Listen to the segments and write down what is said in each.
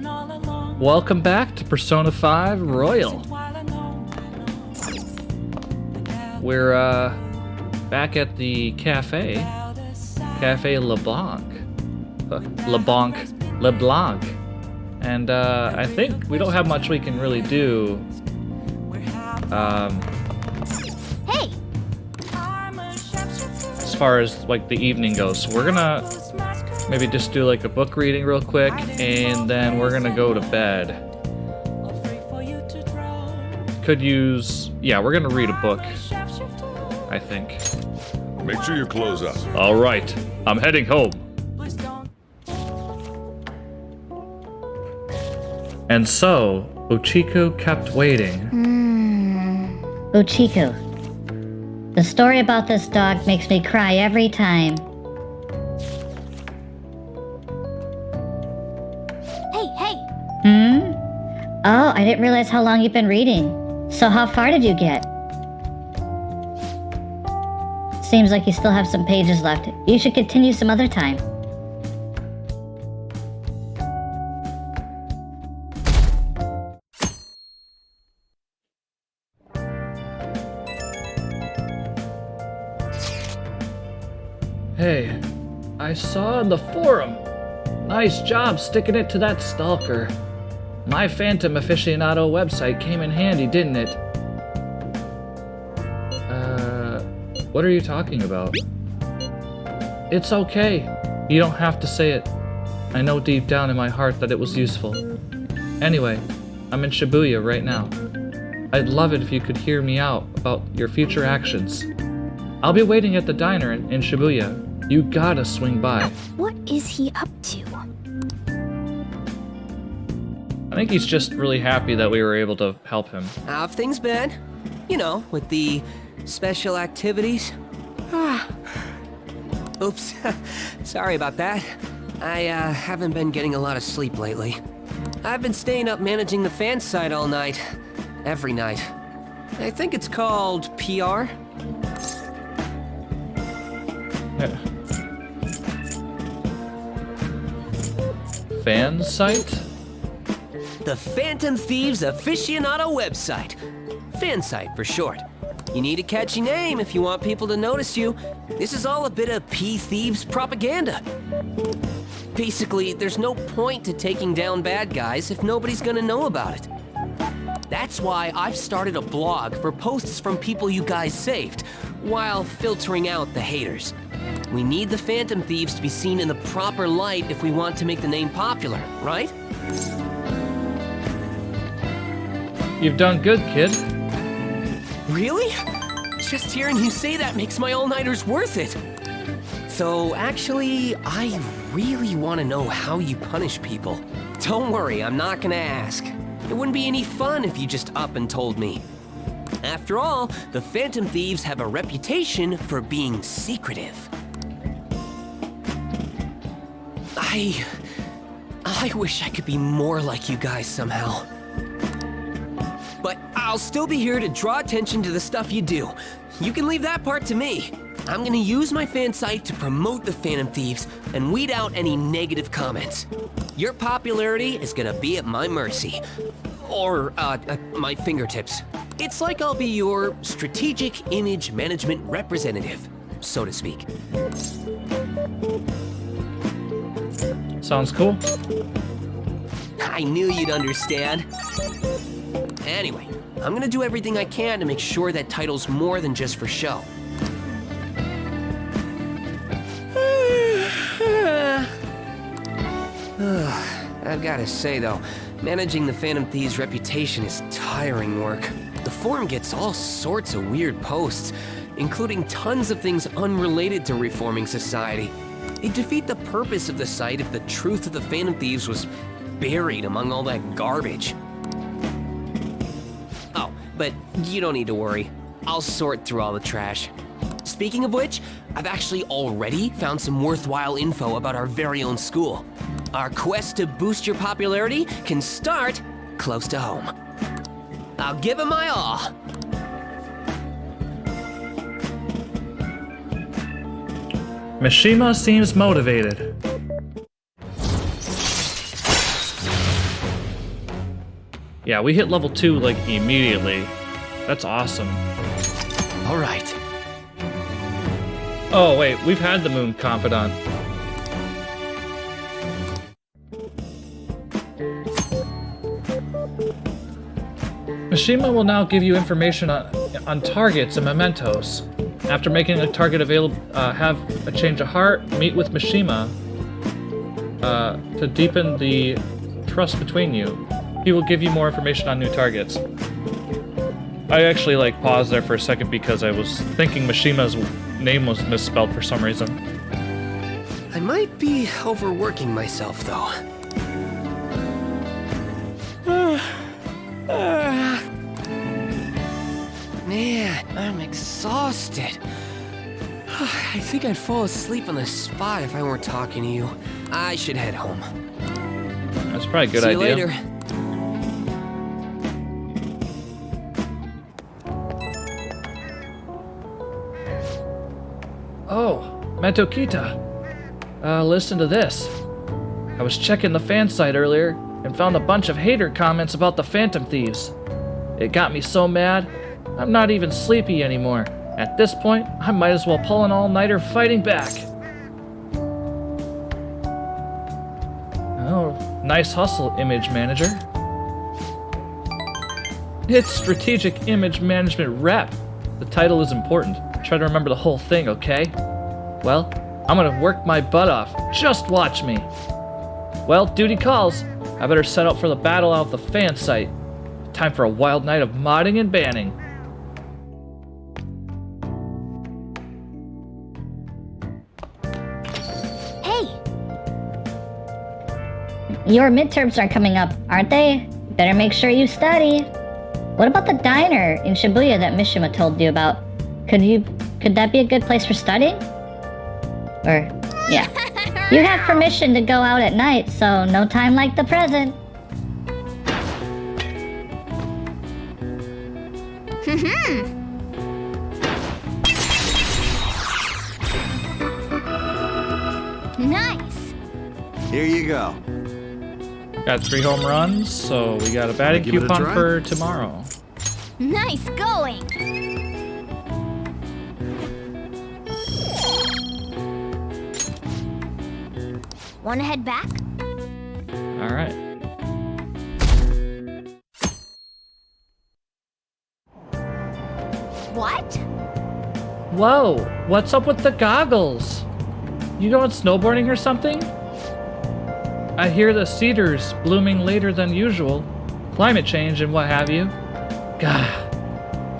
Welcome back to Persona 5 Royal. We're back at the Cafe LeBlanc. LeBlanc. And I think we don't have much we can really do. Hey! As far as like the evening goes. So we're gonna maybe just do like a book reading real quick, and then we're gonna go to bed. Could use, yeah, we're gonna read a book, I think. Make sure you close up. All right, I'm heading home. And so, Uchiko kept waiting. Uchiko. The story about this dog makes me cry every time. Hey! Oh, I didn't realize how long you've been reading. So how far did you get? Seems like you still have some pages left. You should continue some other time. Hey, I saw in the forum. Nice job sticking it to that stalker. My Phantom Aficionado website came in handy, didn't it? What are you talking about? It's okay. You don't have to say it. I know deep down in my heart that it was useful. Anyway, I'm in Shibuya right now. I'd love it if you could hear me out about your future actions. I'll be waiting at the diner in Shibuya. You gotta swing by. What is he up to? I think he's just really happy that we were able to help him. How have things been? You know, with the special activities? Oops. Sorry about that. I haven't been getting a lot of sleep lately. I've been staying up managing the fan site all night. Every night. I think it's called PR. Fan site? The Phantom Thieves Aficionado website. Fan site for short. You need a catchy name if you want people to notice you. This is all a bit of P-Thieves propaganda. Basically, there's no point to taking down bad guys if nobody's gonna know about it. That's why I've started a blog for posts from people you guys saved, while filtering out the haters. We need the Phantom Thieves to be seen in the proper light if we want to make the name popular, right? You've done good, kid. Really? Just hearing you say that makes my all-nighters worth it. So actually, I really want to know how you punish people. Don't worry, I'm not gonna ask. It wouldn't be any fun if you just up and told me. After all, the Phantom Thieves have a reputation for being secretive. I wish I could be more like you guys somehow. But I'll still be here to draw attention to the stuff you do. You can leave that part to me. I'm gonna use my fan site to promote the Phantom Thieves and weed out any negative comments. Your popularity is gonna be at my mercy. Or, my fingertips. It's like I'll be your strategic image management representative, so to speak. Sounds cool. I knew you'd understand. Anyway, I'm gonna do everything I can to make sure that title's more than just for show. I've gotta say though, managing the Phantom Thieves' reputation is tiring work. The forum gets all sorts of weird posts, including tons of things unrelated to reforming society. It'd defeat the purpose of the site if the truth of the Phantom Thieves was buried among all that garbage. Oh, but you don't need to worry. I'll sort through all the trash. Speaking of which, I've actually already found some worthwhile info about our very own school. Our quest to boost your popularity can start close to home. I'll give it my all. Mishima seems motivated. Yeah, we hit level 2 like immediately. That's awesome. All right. Oh wait, we've had the Moon Confidant. Mishima will now give you information on targets and mementos. After making a target available, have a change of heart, meet with Mishima to deepen the trust between you. He will give you more information on new targets. I actually like paused there for a second because I was thinking Mishima's name was misspelled for some reason. I might be overworking myself, though. Man, I'm exhausted. I think I'd fall asleep on the spot if I weren't talking to you. I should head home. That's probably a good See idea. you later. Oh, Matokita. Listen to this. I was checking the fan site earlier and found a bunch of hater comments about the Phantom Thieves. It got me so mad, I'm not even sleepy anymore. At this point, I might as well pull an all-nighter fighting back. Oh, nice hustle, Image Manager. It's Strategic Image Management Rep. The title is important. Try to remember the whole thing, okay? Well, I'm gonna work my butt off. Just watch me. Well, duty calls. I better set out for the battle out of the fan site. Time for a wild night of modding and banning. Hey, Your midterms are coming up, aren't they? Better make sure you study. What about the diner in Shibuya that Mishima told you about? Could that be a good place for studying? Or, yeah. You have permission to go out at night, so no time like the present. nice. Here you go. Got 3 home runs, so we got a batting Give it a coupon try? for tomorrow. Nice going. Wanna head back? Alright. What? Whoa, what's up with the goggles? You going snowboarding or something? I hear the cedars blooming later than usual. Climate change and what have you. Gah,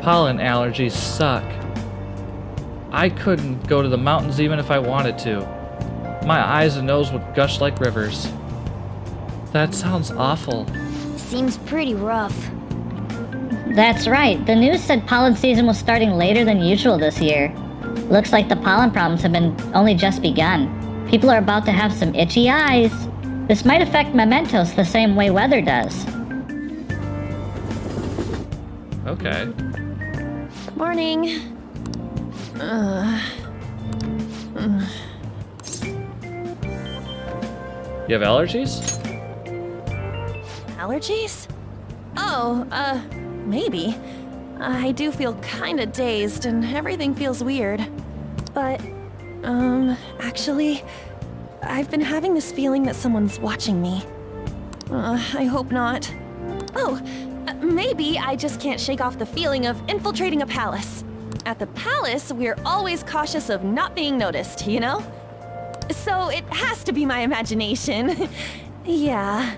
pollen allergies suck. I couldn't go to the mountains even if I wanted to. My eyes and nose would gush like rivers. That sounds awful. Seems pretty rough. That's right. The news said pollen season was starting later than usual this year. Looks like the pollen problems have been only just begun. People are about to have some itchy eyes. This might affect mementos the same way weather does. Okay. Morning. You have allergies? Allergies? Oh, maybe. I do feel kinda dazed and everything feels weird. But, actually, I've been having this feeling that someone's watching me. I hope not. Oh, maybe I just can't shake off the feeling of infiltrating a palace. At the palace, we're always cautious of not being noticed, you know? So it has to be my imagination. Yeah.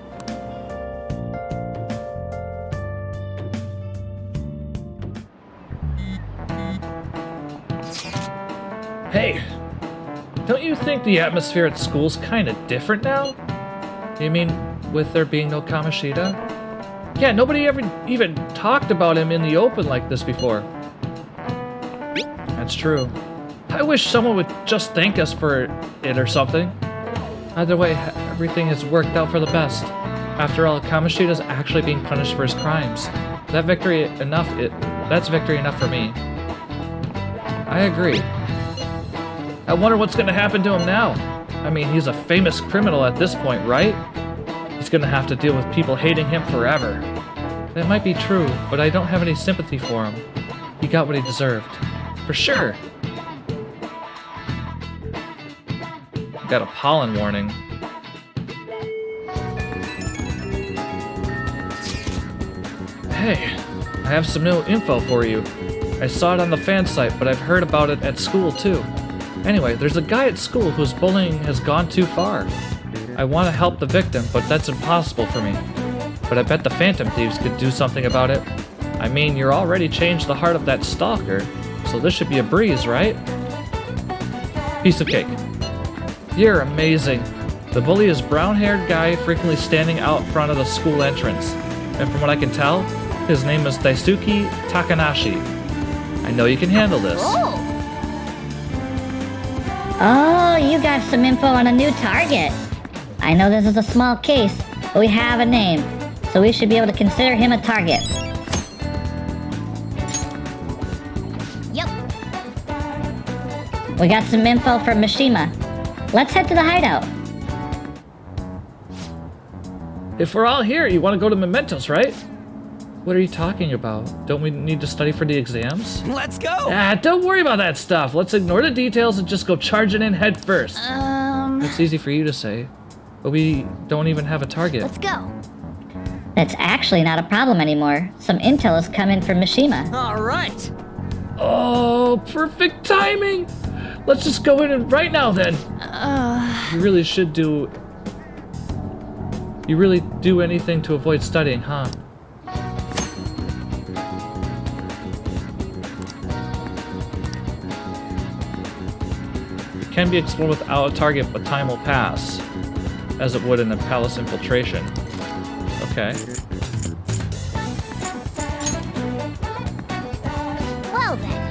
Hey, don't you think the atmosphere at school's kind of different now? You mean with there being no Kamoshida? Yeah, nobody ever even talked about him in the open like this before. That's true. I wish someone would just thank us for it or something. Either way, everything has worked out for the best. After all, Kamoshida's actually being punished for his crimes. That's victory enough for me. I agree. I wonder what's gonna happen to him now. I mean, he's a famous criminal at this point, right? He's gonna have to deal with people hating him forever. That might be true, but I don't have any sympathy for him. He got what he deserved. For sure! Got a pollen warning. Hey, I have some new info for you. I saw it on the fan site, but I've heard about it at school too. Anyway, there's a guy at school whose bullying has gone too far. I want to help the victim, but that's impossible for me. But I bet the Phantom Thieves could do something about it. I mean, you're already changed the heart of that stalker, so this should be a breeze, right? Piece of cake. You're amazing. The bully is brown-haired guy frequently standing out front of the school entrance. And from what I can tell, his name is Daisuke Takanashi. I know you can handle this. Oh, you got some info on a new target. I know this is a small case, but we have a name, so we should be able to consider him a target. Yep. We got some info from Mishima. Let's head to the hideout. If we're all here, you want to go to Mementos, right? What are you talking about? Don't we need to study for the exams? Let's go! Ah, don't worry about that stuff. Let's ignore the details and just go charging in head first. It's easy for you to say, but we don't even have a target. Let's go. That's actually not a problem anymore. Some intel has come in from Mishima. All right! Oh, perfect timing! Let's just go in and right now then. You really should do... You really do anything to avoid studying, huh? It can be explored without a target, but time will pass, as it would in a palace infiltration. Okay. Well then.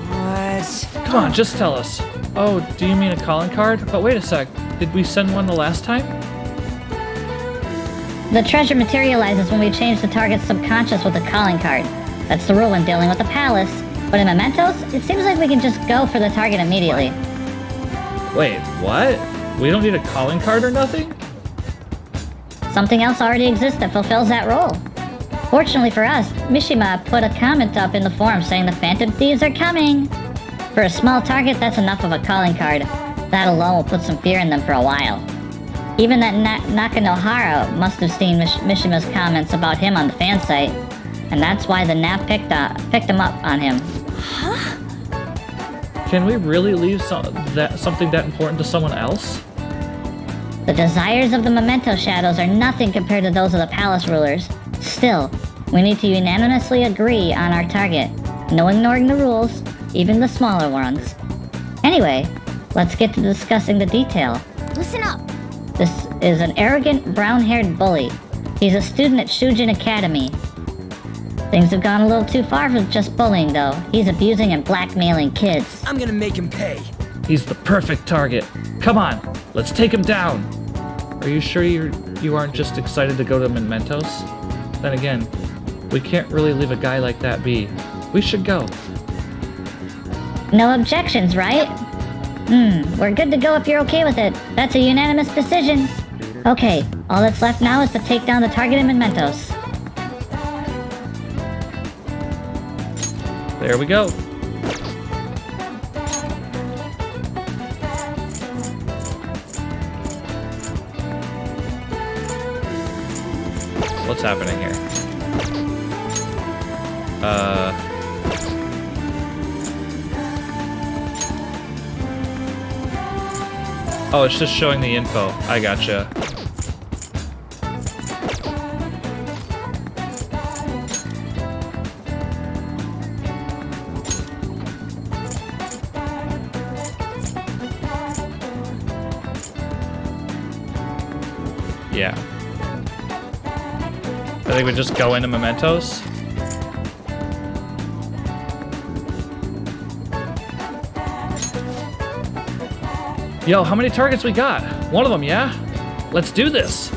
What? Come on, just tell us. Oh, do you mean a calling card? But wait a sec, did we send one the last time? The treasure materializes when we change the target's subconscious with a calling card. That's the rule when dealing with the palace. But in Mementos, it seems like we can just go for the target immediately. Wait, what? We don't need a calling card or nothing? Something else already exists that fulfills that role. Fortunately for us, Mishima put a comment up in the forum saying the Phantom Thieves are coming. For a small target, that's enough of a calling card. That alone will put some fear in them for a while. Even that Nakanohara must have seen Mishima's comments about him on the fan site, and that's why the Nap picked him up on him. Can we really leave something that important to someone else? The desires of the Memento Shadows are nothing compared to those of the palace rulers. Still, we need to unanimously agree on our target, no ignoring the rules, even the smaller ones. Anyway, let's get to discussing the detail. Listen up. This is an arrogant, brown-haired bully. He's a student at Shujin Academy. Things have gone a little too far for just bullying, though. He's abusing and blackmailing kids. I'm gonna make him pay. He's the perfect target. Come on, let's take him down. Are you sure you aren't just excited to go to Mementos? Then again, we can't really leave a guy like that be. We should go. No objections, right? We're good to go if you're okay with it. That's a unanimous decision. Okay, all that's left now is to take down the target in Mementos. There we go. What's happening here? Oh, it's just showing the info. I gotcha. Yeah. I think we just go into Mementos. Yo, how many targets we got? One of them, yeah? Let's do this.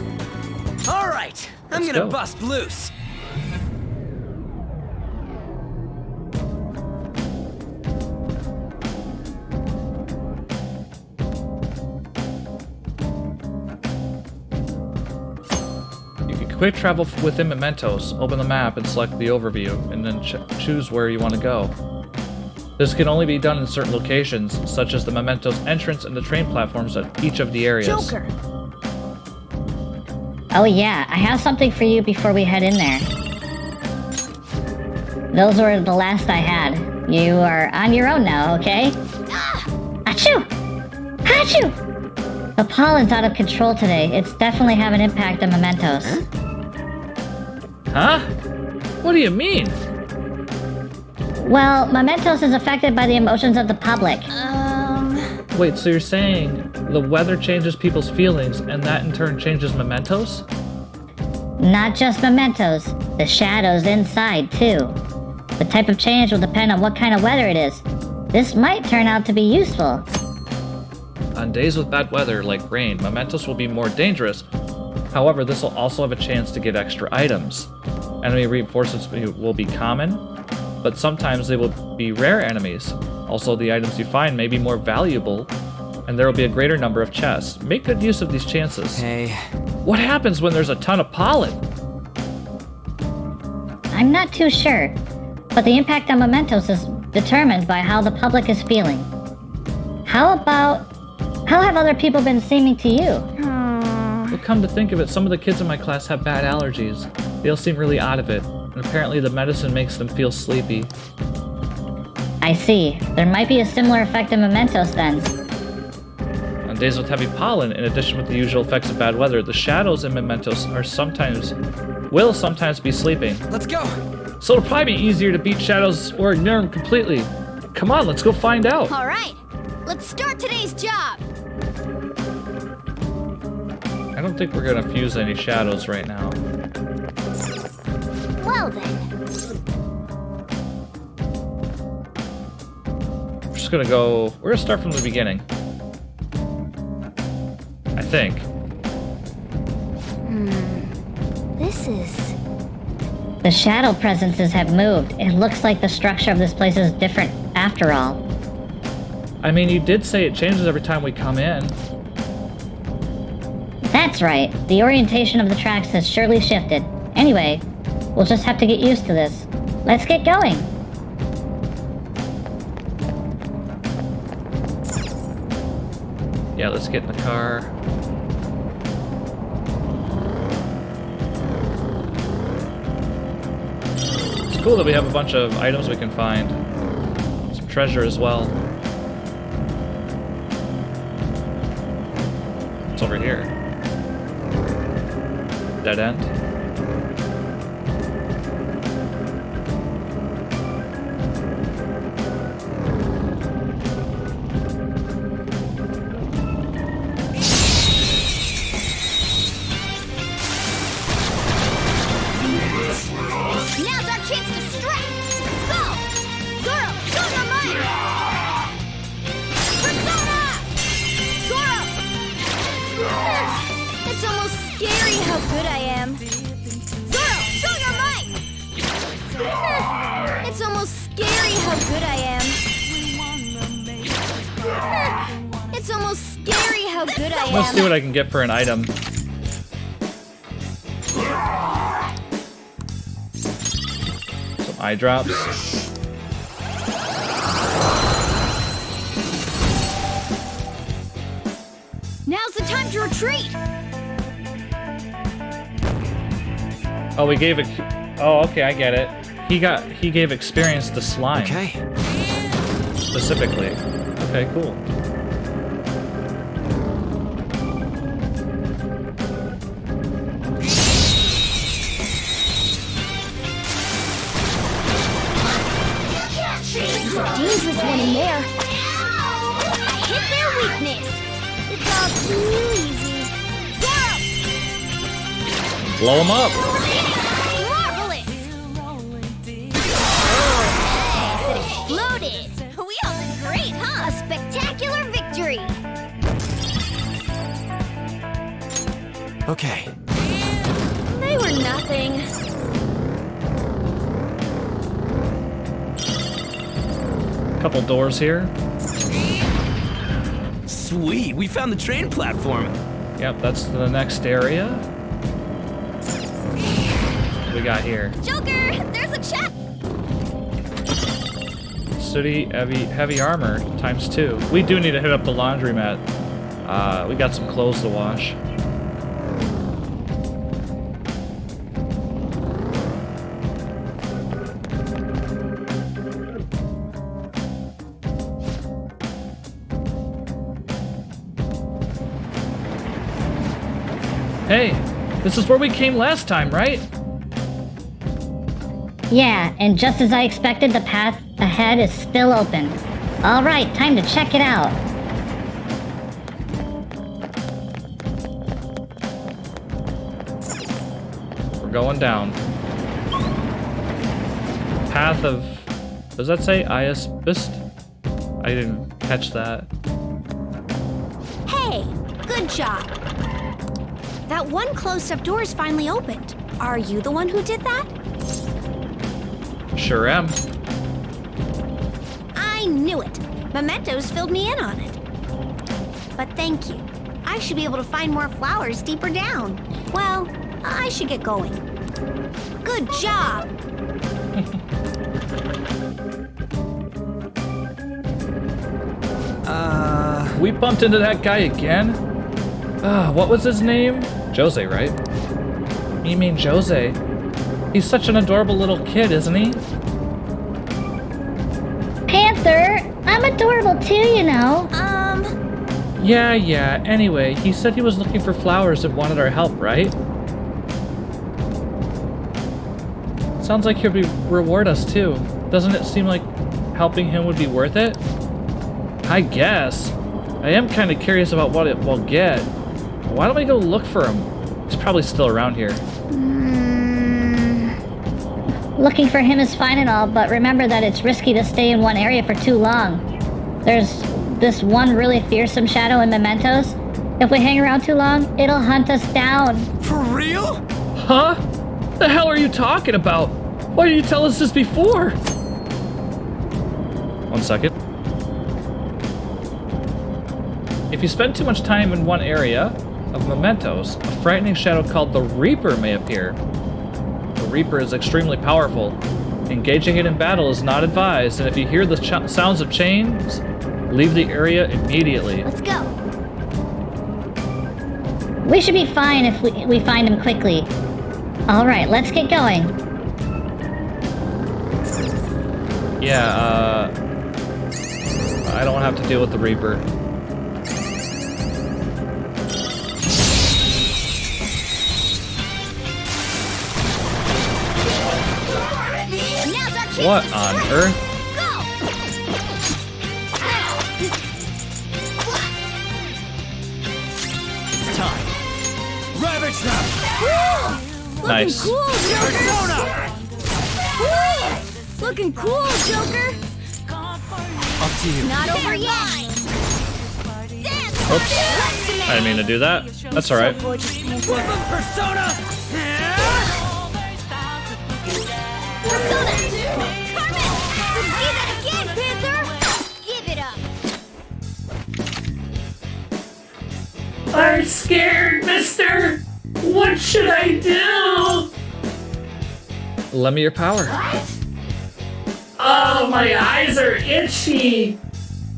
All right, I'm Let's gonna go. bust loose. quick travel within Mementos. Open the map and select the overview, and then choose where you want to go. This can only be done in certain locations, such as the Mementos entrance and the train platforms at each of the areas. Joker. Oh yeah, I have something for you before we head in there. Those were the last I had. You are on your own now, okay? Achoo! Achoo! The pollen's out of control today. It's definitely having an impact on Mementos. Huh? What do you mean? Well, Mementos is affected by the emotions of the public. Wait, so you're saying the weather changes people's feelings, and that in turn changes Mementos? Not just Mementos, the shadows inside, too. The type of change will depend on what kind of weather it is. This might turn out to be useful. On days with bad weather, like rain, Mementos will be more dangerous. However, this will also have a chance to get extra items. Enemy reinforcements will be common, but sometimes they will be rare enemies. Also, the items you find may be more valuable, and there will be a greater number of chests. Make good use of these chances. Hey. What happens when there's a ton of pollen? I'm not too sure, but the impact on Mementos is determined by how the public is feeling. How have other people been seeming to you? Well, come to think of it, some of the kids in my class have bad allergies. They all seem really out of it, and apparently the medicine makes them feel sleepy. I see. There might be a similar effect in Mementos then. On days with heavy pollen, in addition with the usual effects of bad weather, the shadows in Mementos will sometimes be sleeping. Let's go. So it'll probably be easier to beat shadows or ignore them completely. Come on, let's go find out. All right, let's start today's job. I don't think we're gonna fuse any shadows right now. Well then, We're gonna start from the beginning. I think. this is... The shadow presences have moved. It looks like the structure of this place is different after all. I mean, you did say it changes every time we come in. That's right. The orientation of the tracks has surely shifted. Anyway, we'll just have to get used to this. Let's get going. Yeah, let's get in the car. It's cool that we have a bunch of items we can find. Some treasure as well. It's over here. Dead end. Now's our chance to strike! Go! Zoro, show your might! Persona! Zoro! It's almost scary how good I am. Zoro, show your might! It's almost scary how good I am. It's almost scary how good I Let's see am. what I can get for an item. Some eye drops. Now's the time to retreat! Oh, we gave it. Oh, okay, I get it. He gave experience to slime. Okay. Specifically. Okay, cool. There's a dangerous one in there. I hit their weakness. It's all too easy. Zoro! Blow him up. Marvelous! It exploded. We all did great, huh? A spectacular victory. Okay. They were nothing. Couple doors here. Sweet, we found the train platform. Yep, that's the next area. we got here? Joker, there's a chest. Sooty heavy armor ×2. We do need to hit up the laundromat. We got some clothes to wash. Hey, this is where we came last time, right? Yeah, and just as I expected, the path ahead is still open. Alright, time to check it out. We're going down. Path of... Does that say Iasbist? I didn't catch that. Hey, good job. That one closed-up door is finally opened. Are you the one who did that? Sure am. I knew it. Mementos filled me in on it. But thank you. I should be able to find more flowers deeper down. Well, I should get going. Good job! We bumped into that guy again? What was his name? Jose, right? You mean Jose? He's such an adorable little kid, isn't he? Panther, I'm adorable too, you know. Yeah. Anyway, he said he was looking for flowers and wanted our help, right? Sounds like he'll reward us too. Doesn't it seem like helping him would be worth it? I guess. I am kind of curious about what it will get. Why don't we go look for him? He's probably still around here. Looking for him is fine and all, but remember that it's risky to stay in one area for too long. There's this one really fearsome shadow in Mementos. If we hang around too long, it'll hunt us down. For real? Huh? The hell are you talking about? Why didn't you tell us this before? 1 second. If you spend too much time in one area of Mementos, a frightening shadow called the Reaper may appear. The Reaper is extremely powerful. Engaging it in battle is not advised, and if you hear the sounds of chains, leave the area immediately. Let's go. We should be fine if we find him quickly. Alright, let's get going. Yeah, I don't have to deal with the Reaper. Now's our chance What to on strike. earth? Go! It's time. Ravage them! Nice. Cool, Joker! Looking cool, Joker! Up to you. Not over yet! Dance! Oops. I didn't mean to do that. That's alright. Weapon Persona! Persona! Carmen! Let's do that again, Panther! Give it up! I'm scared, mister! What should I do? Lend me your power. Oh, my eyes are itchy.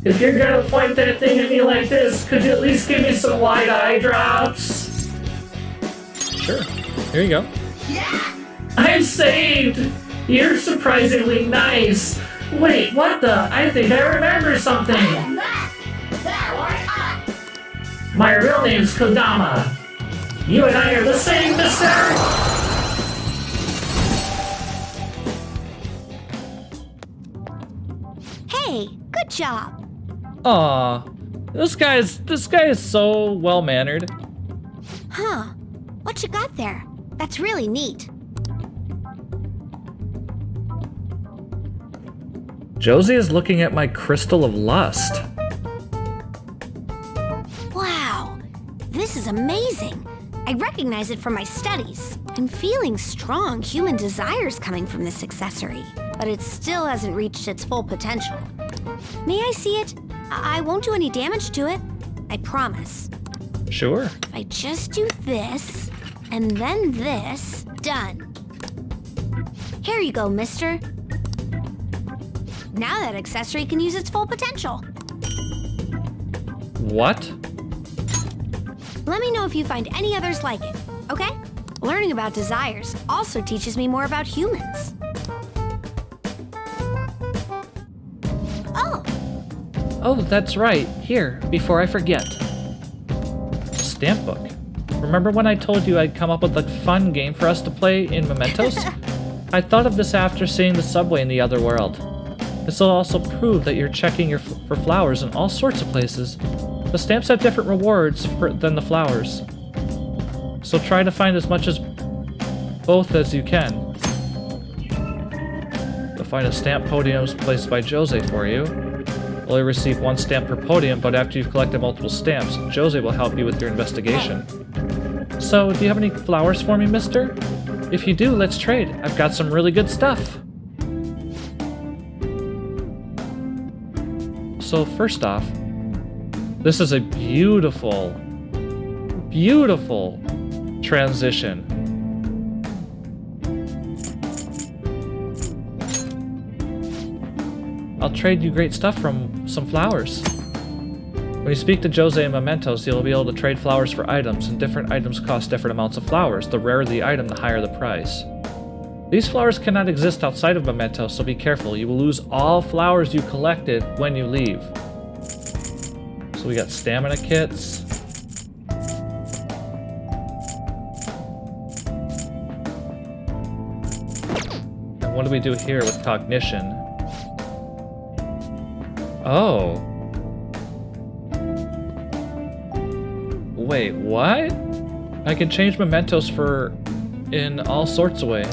If you're gonna point that thing at me like this, could you at least give me some white eye drops? Sure. Here you go. I'm saved. You're surprisingly nice. Wait, what the? I think I remember something. My real name's Kodama. You and I are the same, mister. Hey, good job! Aw. This guy is so well-mannered. Huh. What you got there? That's really neat. Josie is looking at my crystal of lust. Wow. This is amazing. I recognize it from my studies. I'm feeling strong human desires coming from this accessory, but it still hasn't reached its full potential. May I see it? I won't do any damage to it. I promise. Sure. If I just do this, and then this, done. Here you go, mister. Now that accessory can use its full potential. What? Let me know if you find any others like it, okay? Learning about desires also teaches me more about humans. Oh, Oh, that's right. Here, before I forget. Stamp book. Remember when I told you I'd come up with a fun game for us to play in Mementos? I thought of this after seeing the subway in the other world. This will also prove that you're checking for flowers in all sorts of places. The stamps have different rewards than the flowers. So try to find as much as both as you can. You'll find a stamp podium placed by Jose for you. You'll only receive 1 stamp per podium, but after you've collected multiple stamps, Jose will help you with your investigation. So, do you have any flowers for me, mister? If you do, let's trade. I've got some really good stuff. So first off, this is a beautiful, beautiful transition. I'll trade you great stuff from some flowers. When you speak to Jose in Mementos, you'll be able to trade flowers for items, and different items cost different amounts of flowers. The rarer the item, the higher the price. These flowers cannot exist outside of Mementos, so be careful. You will lose all flowers you collected when you leave. So we got stamina kits. And what do we do here with cognition? Oh. Wait, what? I can change mementos in all sorts of ways.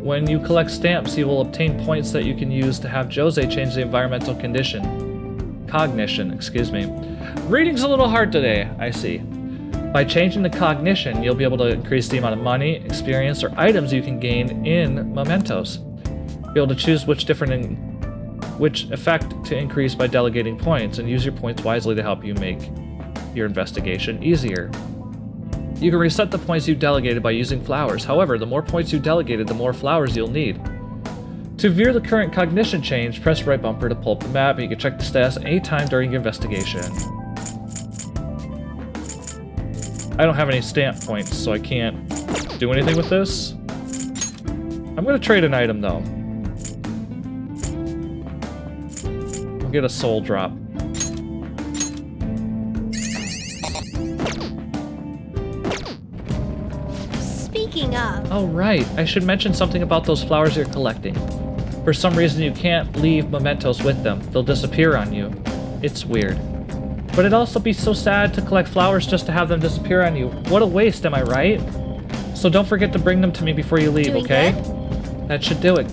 When you collect stamps, you will obtain points that you can use to have Jose change the environmental condition. Cognition, excuse me. Reading's a little hard today, I see. By changing the cognition, you'll be able to increase the amount of money, experience, or items you can gain in mementos. Be able to choose which effect to increase by delegating points, and use your points wisely to help you make your investigation easier. You can reset the points you delegated by using flowers. However, the more points you delegated, the more flowers you'll need. To view the current cognition change, press right bumper to pull up the map, and you can check the status any time during your investigation. I don't have any stamp points, so I can't do anything with this. I'm gonna trade an item though. I'll get a soul drop. speaking of... Oh right, I should mention something about those flowers you're collecting. For some reason you can't leave mementos with them. They'll disappear on you. It's weird. But it'd also be so sad to collect flowers just to have them disappear on you. What a waste, am I right? So don't forget to bring them to me before you leave, Doing okay? good? That should do it.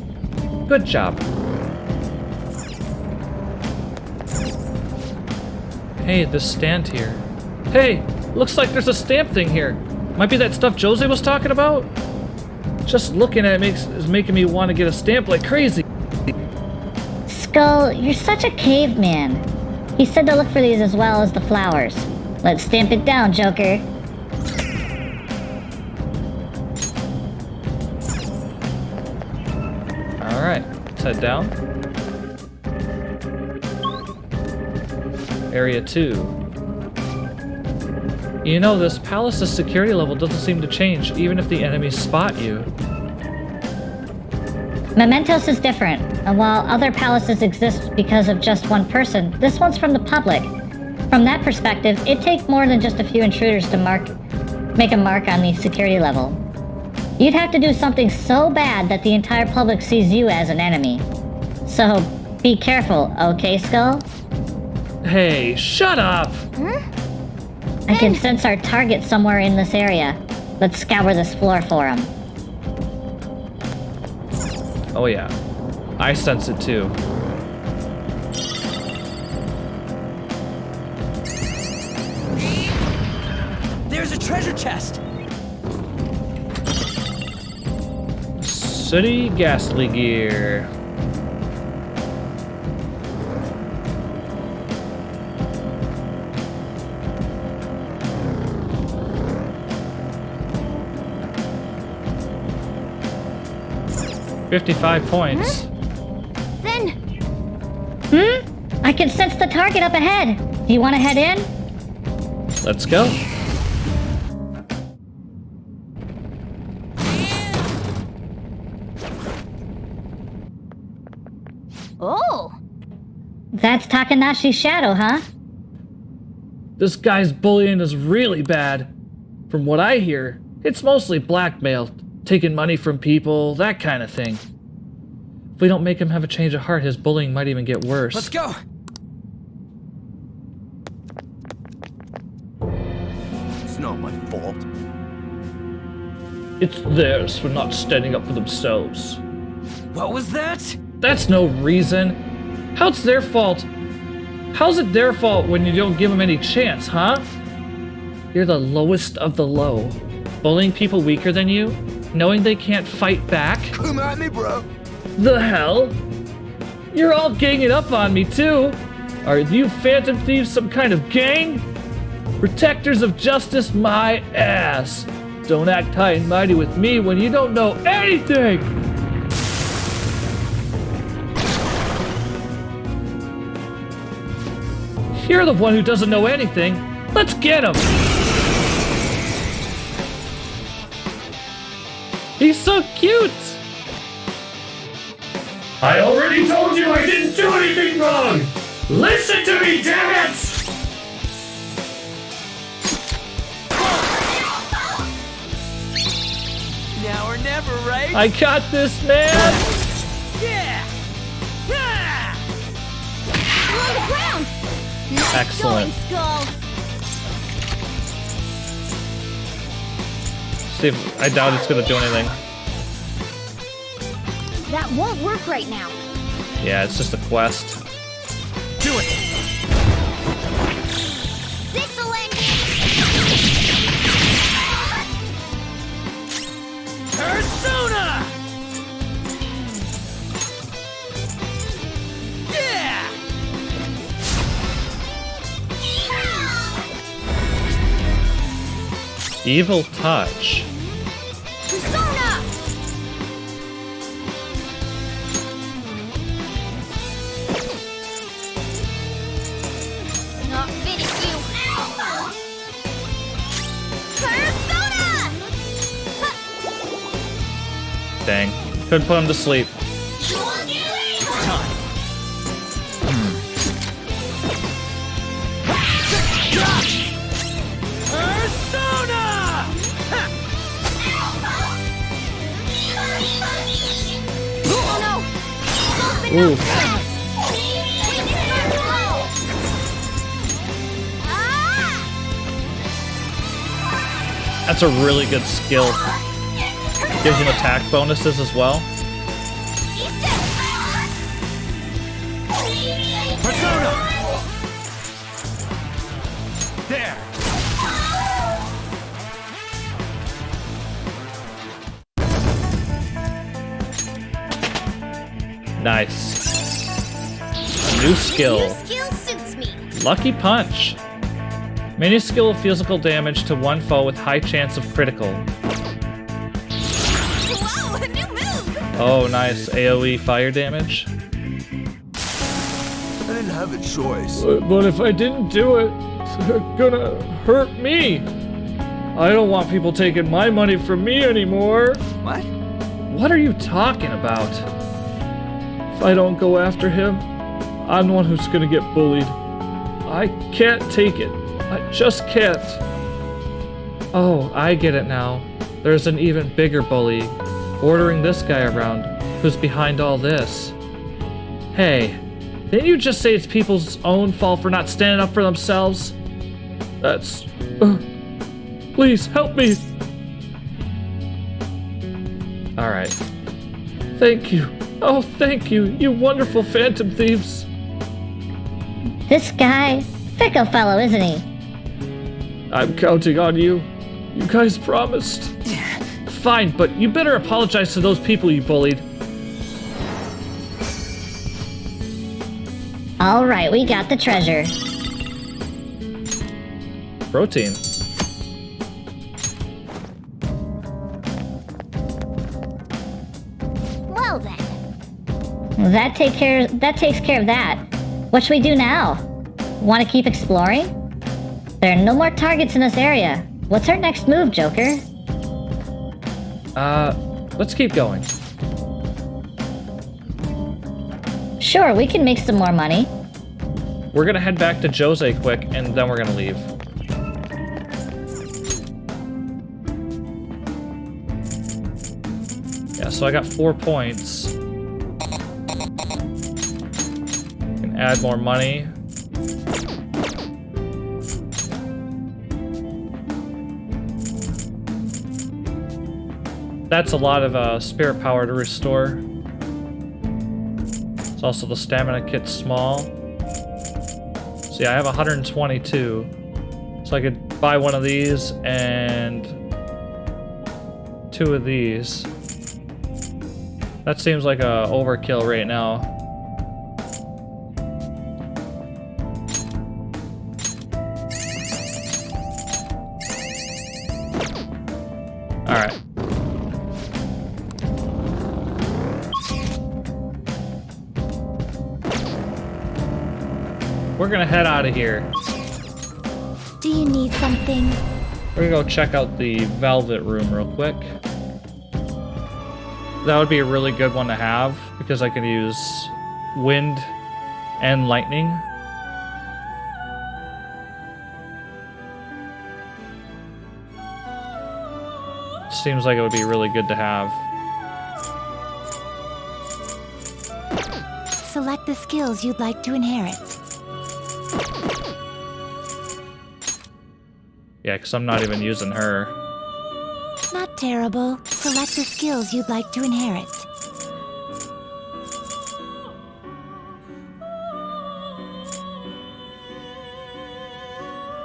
Good job. Hey, this stand here. Hey, looks like there's a stamp thing here. Might be that stuff Jose was talking about? Just looking at it is making me want to get a stamp like crazy. Skull, you're such a caveman. He said to look for these as well as the flowers. Let's stamp it down, Joker. Alright, let's head down. Area 2. You know, this palace's security level doesn't seem to change, even if the enemies spot you. Mementos is different, and while other palaces exist because of just one person, this one's from the public. From that perspective, it takes more than just a few intruders to make a mark on the security level. You'd have to do something so bad that the entire public sees you as an enemy. So, be careful, okay, Skull? Hey, shut up! I can sense our target somewhere in this area. Let's scour this floor for him. Oh yeah, I sense it too. There's a treasure chest! Sooty ghastly gear. 55 points. Then, I can sense the target up ahead. Do you want to head in? Let's go. oh, That's Takanashi's shadow, huh? This guy's bullying is really bad. From what I hear, it's mostly blackmail, taking money from people, that kind of thing. If we don't make him have a change of heart, his bullying might even get worse. Let's go. It's not my fault. It's theirs for not standing up for themselves. What was that? That's no reason. How's their fault? How's it their fault when you don't give them any chance, huh? You're the lowest of the low. Bullying people weaker than you? Knowing they can't fight back? Come at me, bro. The hell? You're all ganging up on me too. Are you Phantom Thieves some kind of gang? Protectors of justice, my ass. Don't act high and mighty with me when you don't know anything. You're the one who doesn't know anything. Let's get him. He's so cute. I already told you I didn't do anything wrong! Listen to me, damn it! Now or never, right? I got this, man. Yeah! Ah! you're on the ground. Nice Excellent. going, Skull. See if, I doubt it's gonna do anything. That won't work right now. Yeah, it's just a quest. Do it! This'll end. Persona! Yeah! Evil touch. Persona! Not finish you. Persona! Dang. Couldn't put him to sleep. Persona! Oh no! Open Ooh. up! Ah! That's a really good skill. Gives him attack bonuses as well. Persona! There. Nice. A new skill. New skill suits me. Lucky Punch. Mini skill of physical damage to one foe with high chance of critical. Whoa, a new move! Oh, nice. AoE fire damage. I didn't have a choice. But if I didn't do it, it's gonna hurt me. I don't want people taking my money from me anymore. What? What are you talking about? If I don't go after him, I'm the one who's gonna get bullied. I can't take it. I just can't. Oh, I get it now. There's an even bigger bully, ordering this guy around, who's behind all this. Hey, didn't you just say it's people's own fault for not standing up for themselves? That's... please, help me! Alright. Thank you. Oh, thank you, you wonderful Phantom Thieves. This guy, fickle fellow, isn't he? I'm counting on you. You guys promised. Fine, but you better apologize to those people you bullied. All right, we got the treasure. Protein. Well That takes care of that. What should we do now? Want to keep exploring? There are no more targets in this area. What's our next move, Joker? Let's keep going. Sure, we can make some more money. We're gonna head back to Jose quick, and then we're gonna leave. Yeah, so I got 4 points. Can add more money. That's a lot of spirit power to restore. It's also the stamina kit's small. So yeah, I have 122. So I could buy one of these and 2 of these. That seems like a overkill right now. Alright. We're gonna head out of here. Do you need something? We're gonna go check out the Velvet Room real quick. That would be a really good one to have, because I can use wind and lightning. Seems like it would be really good to have. Select the skills you'd like to inherit. Yeah, because I'm not even using her. Not terrible. Select the skills you'd like to inherit.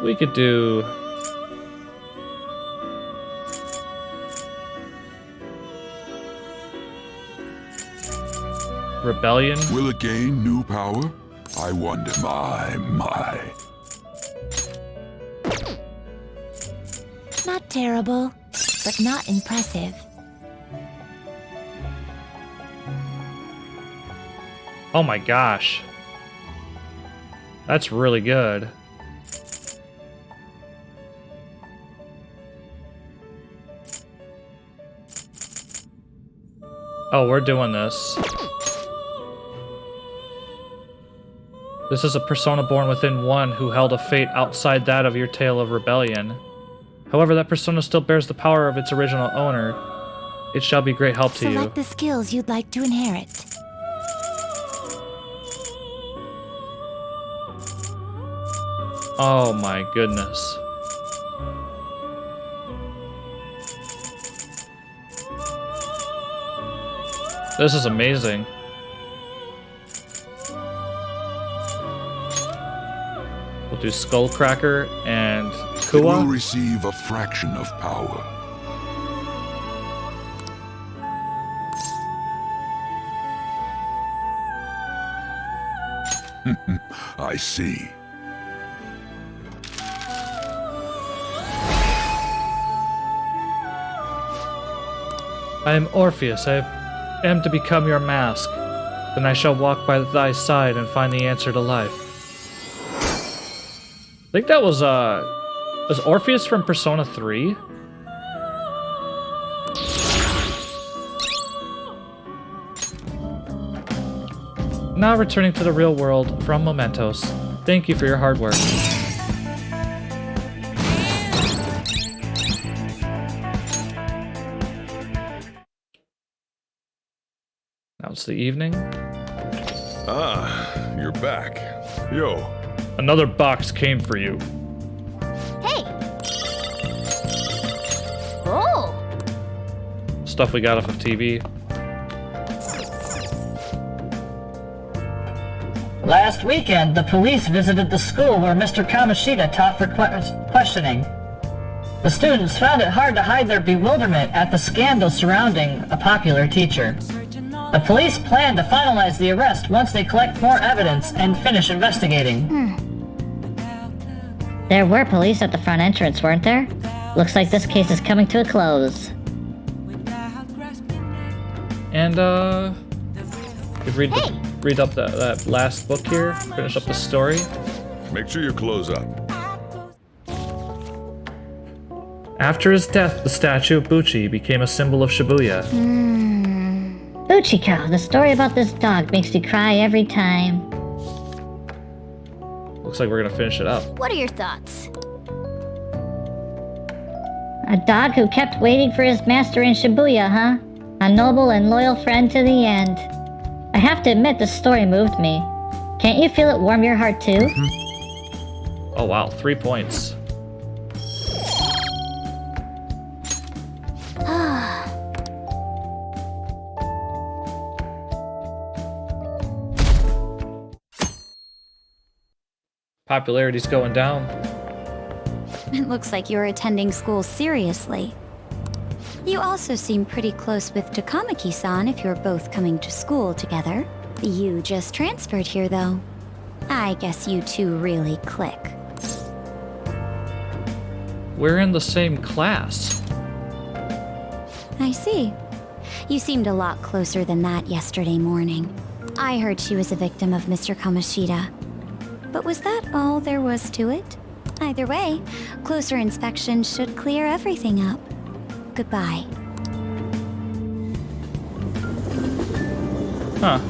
We could do... Rebellion. Will it gain new power? I wonder, my. Not terrible, but not impressive. Oh my gosh. That's really good. Oh, we're doing this. This is a persona born within one who held a fate outside that of your tale of rebellion. However, that persona still bears the power of its original owner. It shall be great help to you. Select the skills you'd like to inherit. Oh my goodness. This is amazing. We'll do Skullcracker and It will Kua. receive a fraction of power. I see. I am Orpheus. I am to become your mask. Then I shall walk by thy side and find the answer to life. I think that was Orpheus from Persona 3? Now returning to the real world from Mementos. Thank you for your hard work. Now it's the evening. Ah, you're back. Yo. Another box came for you. Hey! Oh! Stuff we got off of TV. Last weekend, the police visited the school where Mr. Kamoshida taught for questioning. The students found it hard to hide their bewilderment at the scandal surrounding a popular teacher. The police plan to finalize the arrest once they collect more evidence and finish investigating. There were police at the front entrance, weren't there? Looks like this case is coming to a close. And, You read up that last book here. Finish up the story. Make sure you close up. After his death, the statue of Buchi became a symbol of Shibuya. Buchiko, the story about this dog makes you cry every time. Looks like we're gonna finish it up. What are your thoughts? A dog who kept waiting for his master in Shibuya, huh? A noble and loyal friend to the end. I have to admit, the story moved me. Can't you feel it warm your heart too? Oh wow, 3 points. Popularity's going down. It looks like you're attending school seriously. You also seem pretty close with Takamaki-san if you're both coming to school together. You just transferred here, though. I guess you two really click. We're in the same class. I see. You seemed a lot closer than that yesterday morning. I heard she was a victim of Mr. Kamoshida. But was that all there was to it? Either way, closer inspection should clear everything up. Goodbye. Huh.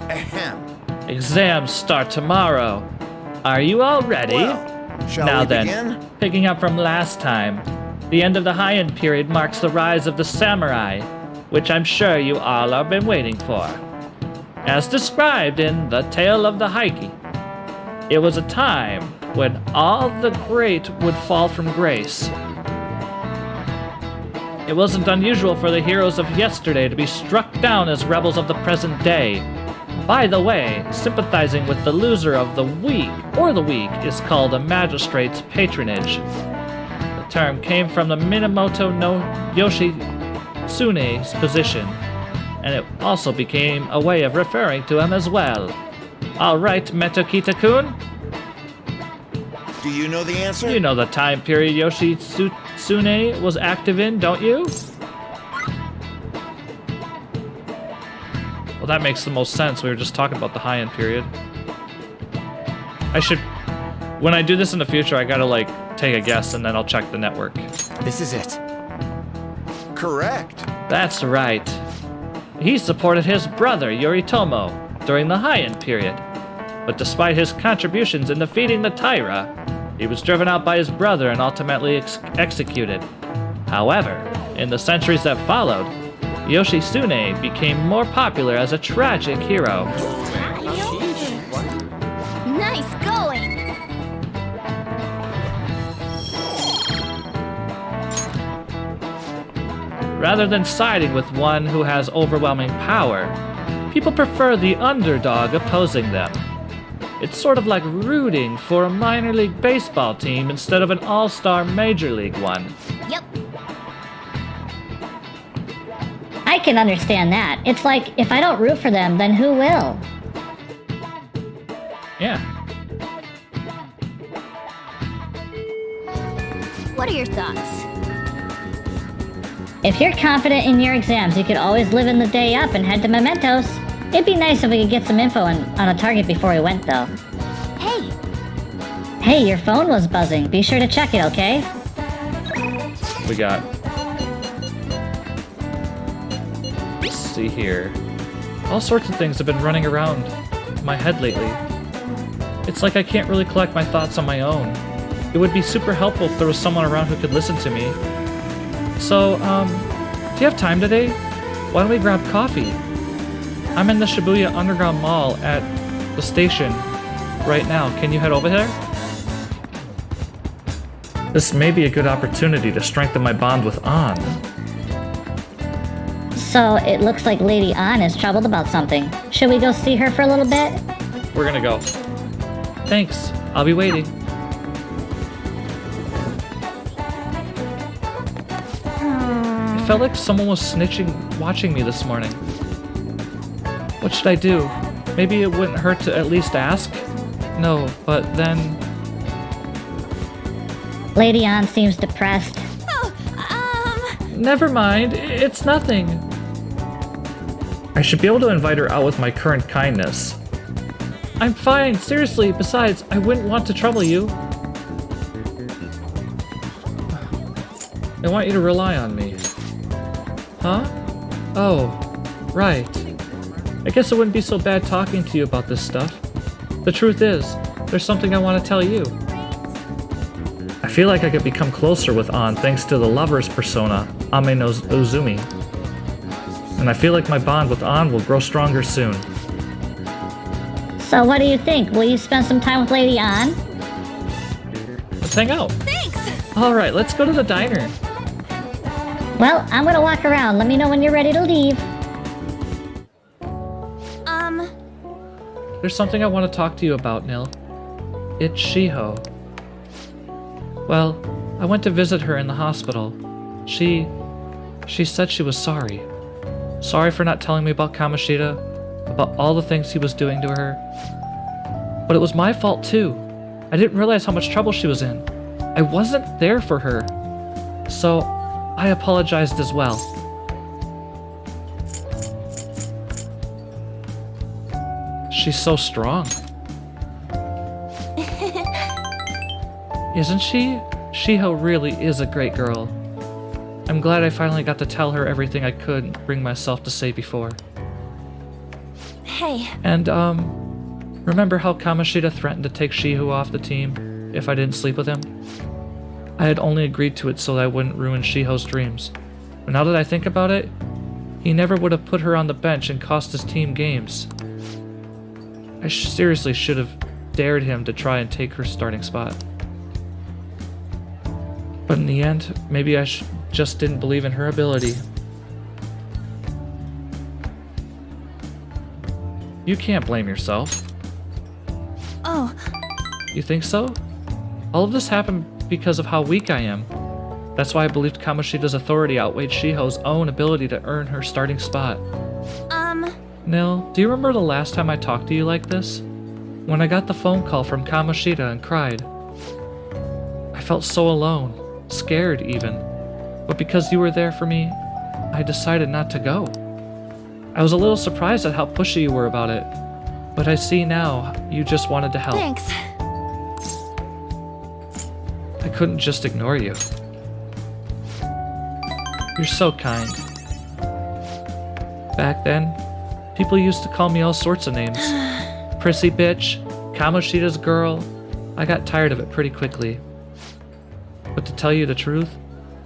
Ahem. Exams start tomorrow. Are you all ready? Well, shall Now we then, begin? picking up from last time, the end of the Heian period marks the rise of the samurai, which I'm sure you all have been waiting for. As described in The Tale of the Heike, it was a time when all the great would fall from grace. It wasn't unusual for the heroes of yesterday to be struck down as rebels of the present day. By the way, sympathizing with the loser of the week is called a magistrate's patronage. The term came from the Minamoto no Yoshitsune's position, and it also became a way of referring to him as well. Alright, Metokita-kun? Do you know the answer? You know the time period Yoshitsune was active in, don't you? Well, that makes the most sense. We were just talking about the Heian period. When I do this in the future, I gotta, like, take a guess and then I'll check the network. This is it. Correct. That's right. He supported his brother, Yoritomo, during the Heian period. But despite his contributions in defeating the Taira, he was driven out by his brother and ultimately executed. However, in the centuries that followed, Yoshitsune became more popular as a tragic hero. Nice going! Rather than siding with one who has overwhelming power, people prefer the underdog opposing them. It's sort of like rooting for a minor league baseball team instead of an all-star major league one. Yep. I can understand that. It's like, if I don't root for them, then who will? Yeah. What are your thoughts? If you're confident in your exams, you could always live in the day up and head to Mementos. It'd be nice if we could get some info on a target before we went, though. Hey! Hey, your phone was buzzing. Be sure to check it, okay? We got... Let's see here. All sorts of things have been running around my head lately. It's like I can't really collect my thoughts on my own. It would be super helpful if there was someone around who could listen to me. So, do you have time today? Why don't we grab coffee? I'm in the Shibuya Underground Mall at the station right now. Can you head over there? This may be a good opportunity to strengthen my bond with An. So, it looks like Lady An is troubled about something. Should we go see her for a little bit? We're gonna go. Thanks. I'll be waiting. It felt like someone was watching me this morning. What should I do? Maybe it wouldn't hurt to at least ask? No, but then... Lady An seems depressed. Never mind, it's nothing. I should be able to invite her out with my current kindness. I'm fine, seriously. Besides, I wouldn't want to trouble you. I want you to rely on me. Huh? Oh, right. I guess it wouldn't be so bad talking to you about this stuff. The truth is, there's something I want to tell you. I feel like I could become closer with An thanks to the lover's persona, Ame no Uzumi. And I feel like my bond with An will grow stronger soon. So what do you think? Will you spend some time with Lady An? Let's hang out. Thanks! Alright, let's go to the diner. Well, I'm gonna walk around. Let me know when you're ready to leave. There's something I want to talk to you about, Nil. It's Shiho. Well, I went to visit her in the hospital. She said she was sorry. Sorry for not telling me about Kamoshida, about all the things he was doing to her. But it was my fault too. I didn't realize how much trouble she was in. I wasn't there for her. So, I apologized as well. She's so strong. Isn't she? Shiho really is a great girl. I'm glad I finally got to tell her everything I couldn't bring myself to say before. Hey. And, remember how Kamoshida threatened to take Shiho off the team if I didn't sleep with him? I had only agreed to it so that I wouldn't ruin Shiho's dreams. But now that I think about it, he never would have put her on the bench and cost his team games. I seriously should have dared him to try and take her starting spot. But in the end, maybe I just didn't believe in her ability. You can't blame yourself. Oh. You think so? All of this happened because of how weak I am. That's why I believed Kamoshida's authority outweighed Shiho's own ability to earn her starting spot. Nil, do you remember the last time I talked to you like this? When I got the phone call from Kamoshida and cried. I felt so alone, scared even. But because you were there for me, I decided not to go. I was a little surprised at how pushy you were about it. But I see now, you just wanted to help. Thanks. I couldn't just ignore you. You're so kind. Back then, people used to call me all sorts of names. Prissy bitch, Kamoshida's girl. I got tired of it pretty quickly. But to tell you the truth,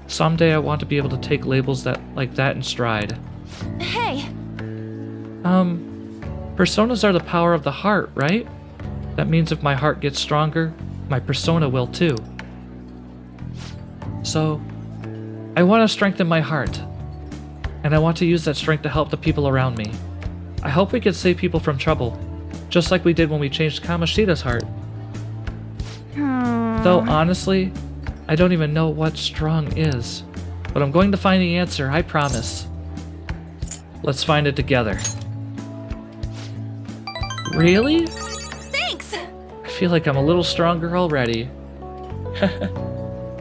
someday I want to be able to take labels like that in stride. Hey. Personas are the power of the heart, right? That means if my heart gets stronger, my persona will too. So, I want to strengthen my heart. And I want to use that strength to help the people around me. I hope we can save people from trouble, just like we did when we changed Kamoshida's heart. Though honestly, I don't even know what strong is. But I'm going to find the answer, I promise. Let's find it together. Really? Thanks! I feel like I'm a little stronger already.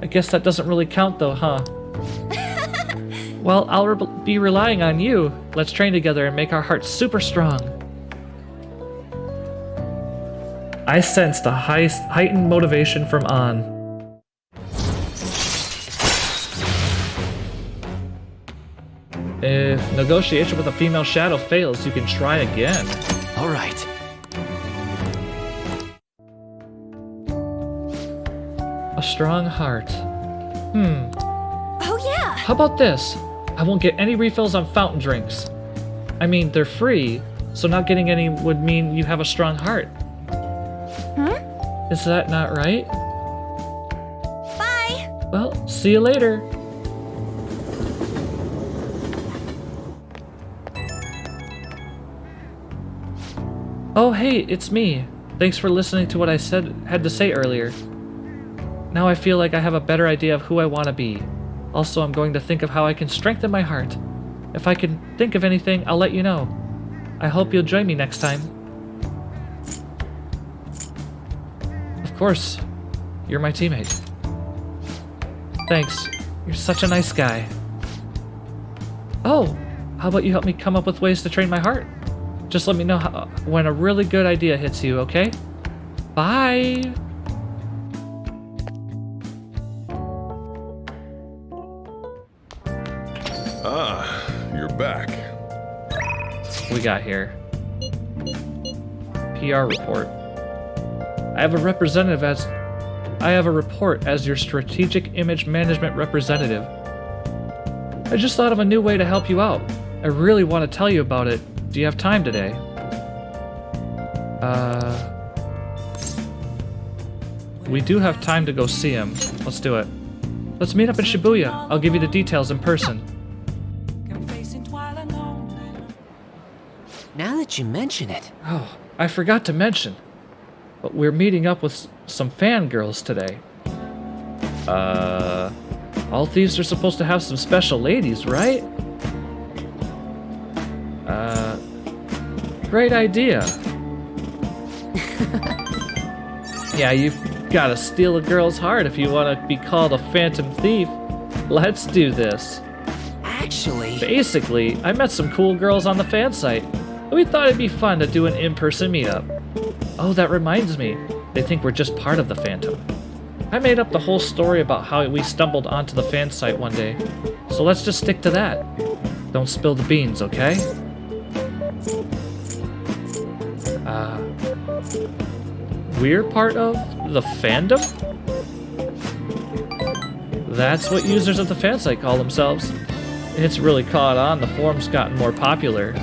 I guess that doesn't really count though, huh? Well, I'll be relying on you. Let's train together and make our hearts super strong. I sensed a heightened motivation from An. If negotiation with a female shadow fails, you can try again. All right. A strong heart. Oh yeah! How about this? I won't get any refills on fountain drinks. I mean, they're free, so not getting any would mean you have a strong heart. Is that not right? Bye! Well, see you later. Oh hey, it's me. Thanks for listening to what I had to say earlier. Now I feel like I have a better idea of who I want to be. Also, I'm going to think of how I can strengthen my heart. If I can think of anything, I'll let you know. I hope you'll join me next time. Of course, you're my teammate. Thanks, you're such a nice guy. Oh, How about you help me come up with ways to train my heart? Just let me know when a really good idea hits you, okay? Bye! Ah, you're back. We got here. PR report. I have a report as your strategic image management representative. I just thought of a new way to help you out. I really want to tell you about it. Do you have time today? We do have time to go see him. Let's do it. Let's meet up in Shibuya. I'll give you the details in person. Now that you mention it. Oh, I forgot to mention. But we're meeting up with some fangirls today. All thieves are supposed to have some special ladies, right? Great idea. Yeah, you've gotta steal a girl's heart if you want to be called a phantom thief. Let's do this. Actually... Basically, I met some cool girls on the fan site. We thought it'd be fun to do an in-person meetup. Oh, that reminds me. They think we're just part of the Phantom. I made up the whole story about how we stumbled onto the fan site one day. So let's just stick to that. Don't spill the beans, okay? We're part of the fandom? That's what users of the fan site call themselves. It's really caught on. The forum's gotten more popular.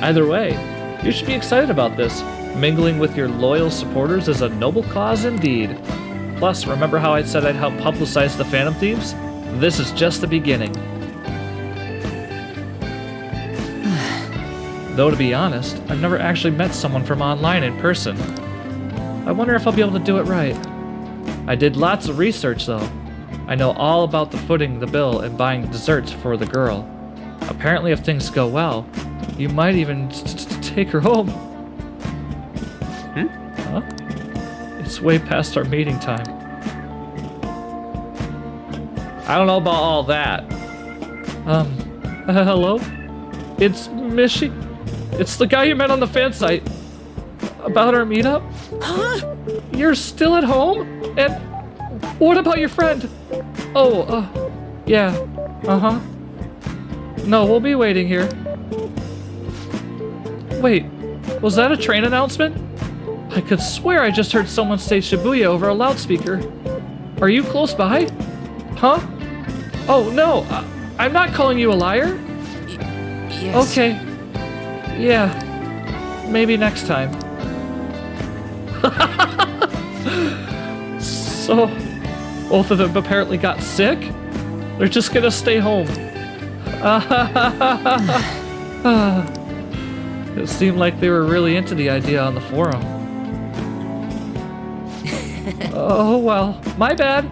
Either way, you should be excited about this. Mingling with your loyal supporters is a noble cause indeed. Plus, remember how I said I'd help publicize the Phantom Thieves? This is just the beginning. Though to be honest, I've never actually met someone from online in person. I wonder if I'll be able to do it right. I did lots of research though. I know all about the footing the bill and buying desserts for the girl. Apparently if things go well, you might even take her home. Huh? It's way past our meeting time. I don't know about all that. Hello? It's Mishi. It's the guy you met on the fan site. About our meetup? Huh? You're still at home? And what about your friend? Oh, yeah. Uh-huh. No, we'll be waiting here. Wait, was that a train announcement? I could swear I just heard someone say Shibuya over a loudspeaker. Are you close by? Huh? Oh, no, I'm not calling you a liar. Yes. Okay. Yeah. Maybe next time. So, both of them apparently got sick? They're just gonna stay home. It seemed like they were really into the idea on the forum. Oh well, my bad.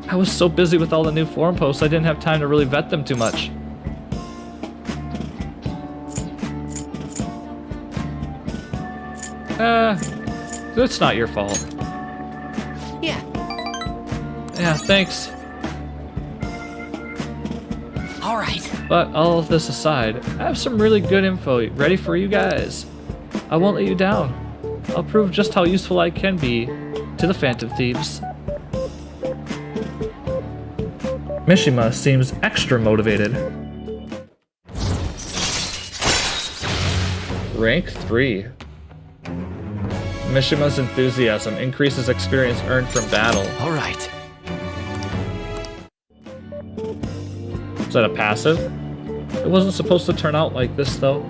I was so busy with all the new forum posts I didn't have time to really vet them too much. It's not your fault. Yeah. Yeah, thanks. All right. But all of this aside, I have some really good info ready for you guys. I won't let you down. I'll prove just how useful I can be to the Phantom Thieves. Mishima seems extra motivated. Rank 3. Mishima's enthusiasm increases experience earned from battle. All right. Is that a passive? It wasn't supposed to turn out like this, though.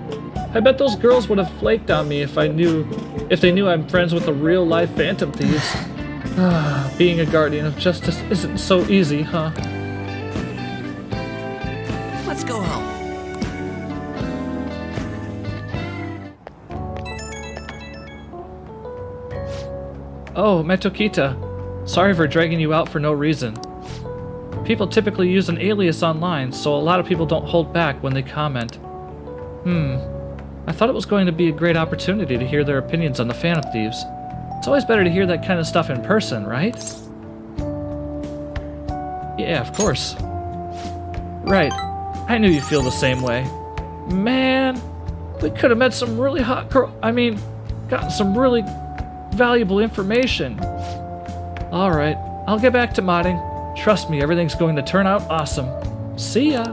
I bet those girls would have flaked on me if they knew I'm friends with the real-life Phantom Thieves. Being a guardian of justice isn't so easy, huh? Let's go home. Oh, Metokita. Sorry for dragging you out for no reason. People typically use an alias online, so a lot of people don't hold back when they comment. I thought it was going to be a great opportunity to hear their opinions on the Phantom Thieves. It's always better to hear that kind of stuff in person, right? Yeah, of course. Right. I knew you'd feel the same way. Man, we could have met some really hot gotten some really valuable information. Alright, I'll get back to modding. Trust me, everything's going to turn out awesome. See ya!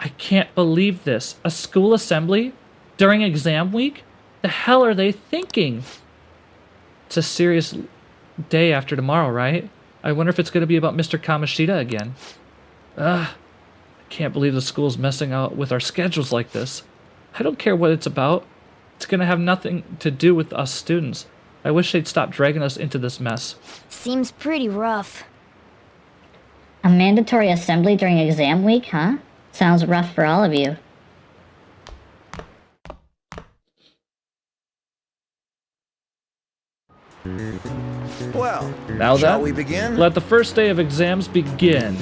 I can't believe this. A school assembly? During exam week? The hell are they thinking? It's a serious day after tomorrow, right? I wonder if it's going to be about Mr. Kamoshida again. I can't believe the school's messing out with our schedules like this. I don't care what it's about. It's going to have nothing to do with us students. I wish they'd stop dragging us into this mess. Seems pretty rough. A mandatory assembly during exam week, huh? Sounds rough for all of you. Well, Now shall then, we begin? Let the first day of exams begin.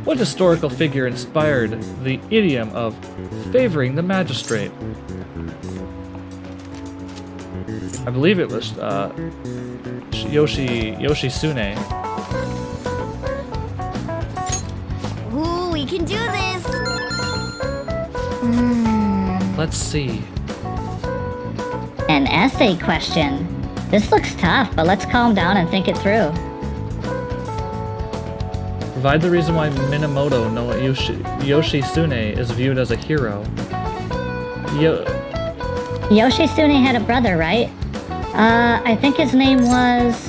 What historical figure inspired the idiom of favoring the magistrate? I believe it was Yoshitsune. Ooh, we can do this! Let's see. An essay question. This looks tough, but let's calm down and think it through. Provide the reason why Minamoto no Yoshitsune is viewed as a hero. Yoshitsune had a brother, right? I think his name was...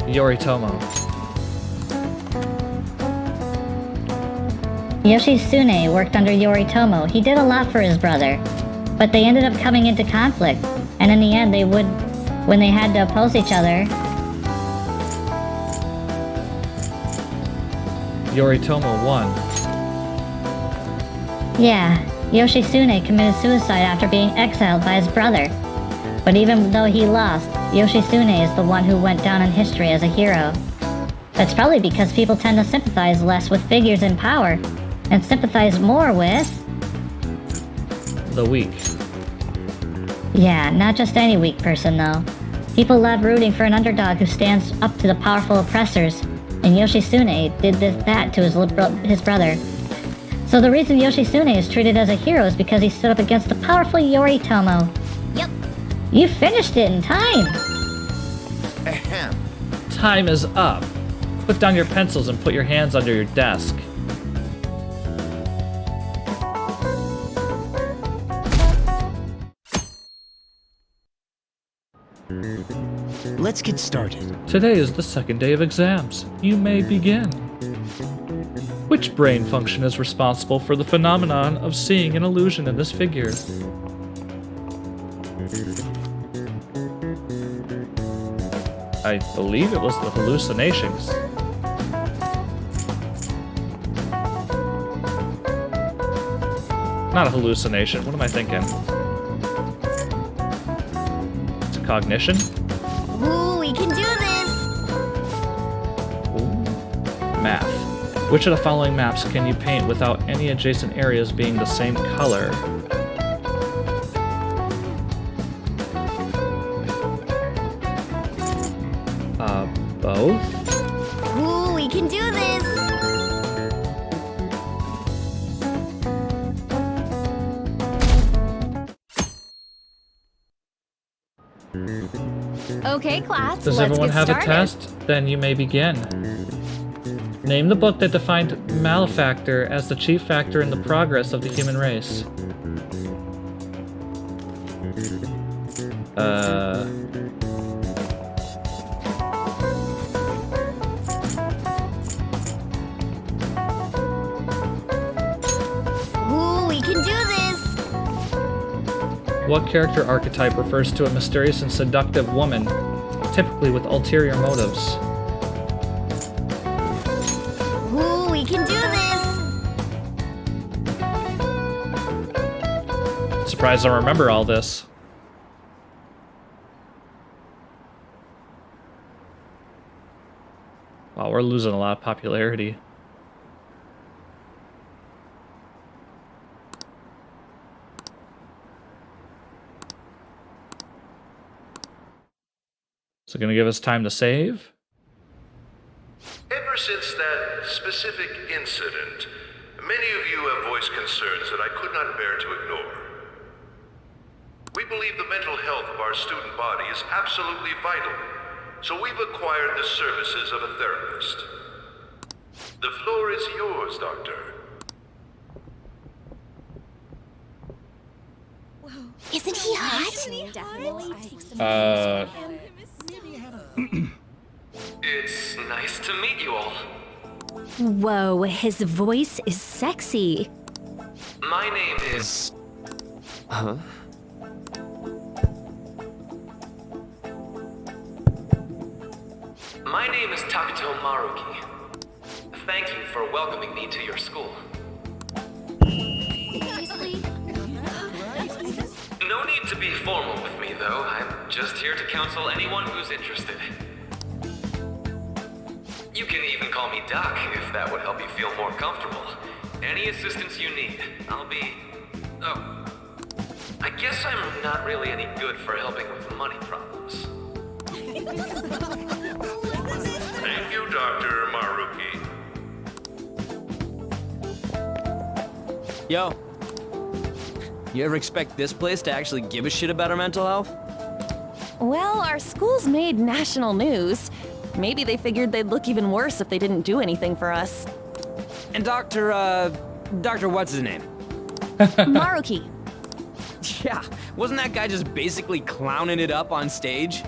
Yoritomo. Yoshitsune worked under Yoritomo. He did a lot for his brother, but they ended up coming into conflict, and in the end when they had to oppose each other, Yoritomo won. yeah, Yoshitsune committed suicide after being exiled by his brother. But even though he lost, Yoshitsune is the one who went down in history as a hero. That's probably because people tend to sympathize less with figures in power, and sympathize more with... The weak. Yeah, not just any weak person, though. People love rooting for an underdog who stands up to the powerful oppressors, and Yoshitsune did that to his brother. So the reason Yoshitsune is treated as a hero is because he stood up against the powerful Yoritomo. Yep. You finished it in time! Ahem. Time is up. Put down your pencils and put your hands under your desk. Let's get started. Today is the second day of exams. You may begin. Which brain function is responsible for the phenomenon of seeing an illusion in this figure? I believe it was the hallucinations. Not a hallucination. What am I thinking? It's a cognition? Ooh, we can do this! Math. Which of the following maps can you paint without any adjacent areas being the same color? Both? Ooh, we can do this! Okay, class, Does let's everyone get have started. a test? Then you may begin. Name the book that defined malefactor as the chief factor in the progress of the human race. Ooh, we can do this! What character archetype refers to a mysterious and seductive woman, typically with ulterior motives? Ooh, we can do this! Surprised I remember all this. Wow, we're losing a lot of popularity. Is it gonna give us time to save? Ever since that specific incident, many of you have voiced concerns that I could not bear to ignore. We believe the mental health of our student body is absolutely vital, so we've acquired the services of a therapist. The floor is yours, Doctor. Isn't he hot? It's nice to meet you all. Whoa, his voice is sexy. My name is... Huh? My name is Takuto Maruki. Thank you for welcoming me to your school. No need to be formal with me, though. I'm just here to counsel anyone who's interested. You can even call me Doc, if that would help you feel more comfortable. Any assistance you need, I'll be... Oh. I guess I'm not really any good for helping with money problems. Thank you, Dr. Maruki. Yo. You ever expect this place to actually give a shit about our mental health? Well, our school's made national news. Maybe they figured they'd look even worse if they didn't do anything for us. And Dr. what's his name? Maruki. Yeah, wasn't that guy just basically clowning it up on stage?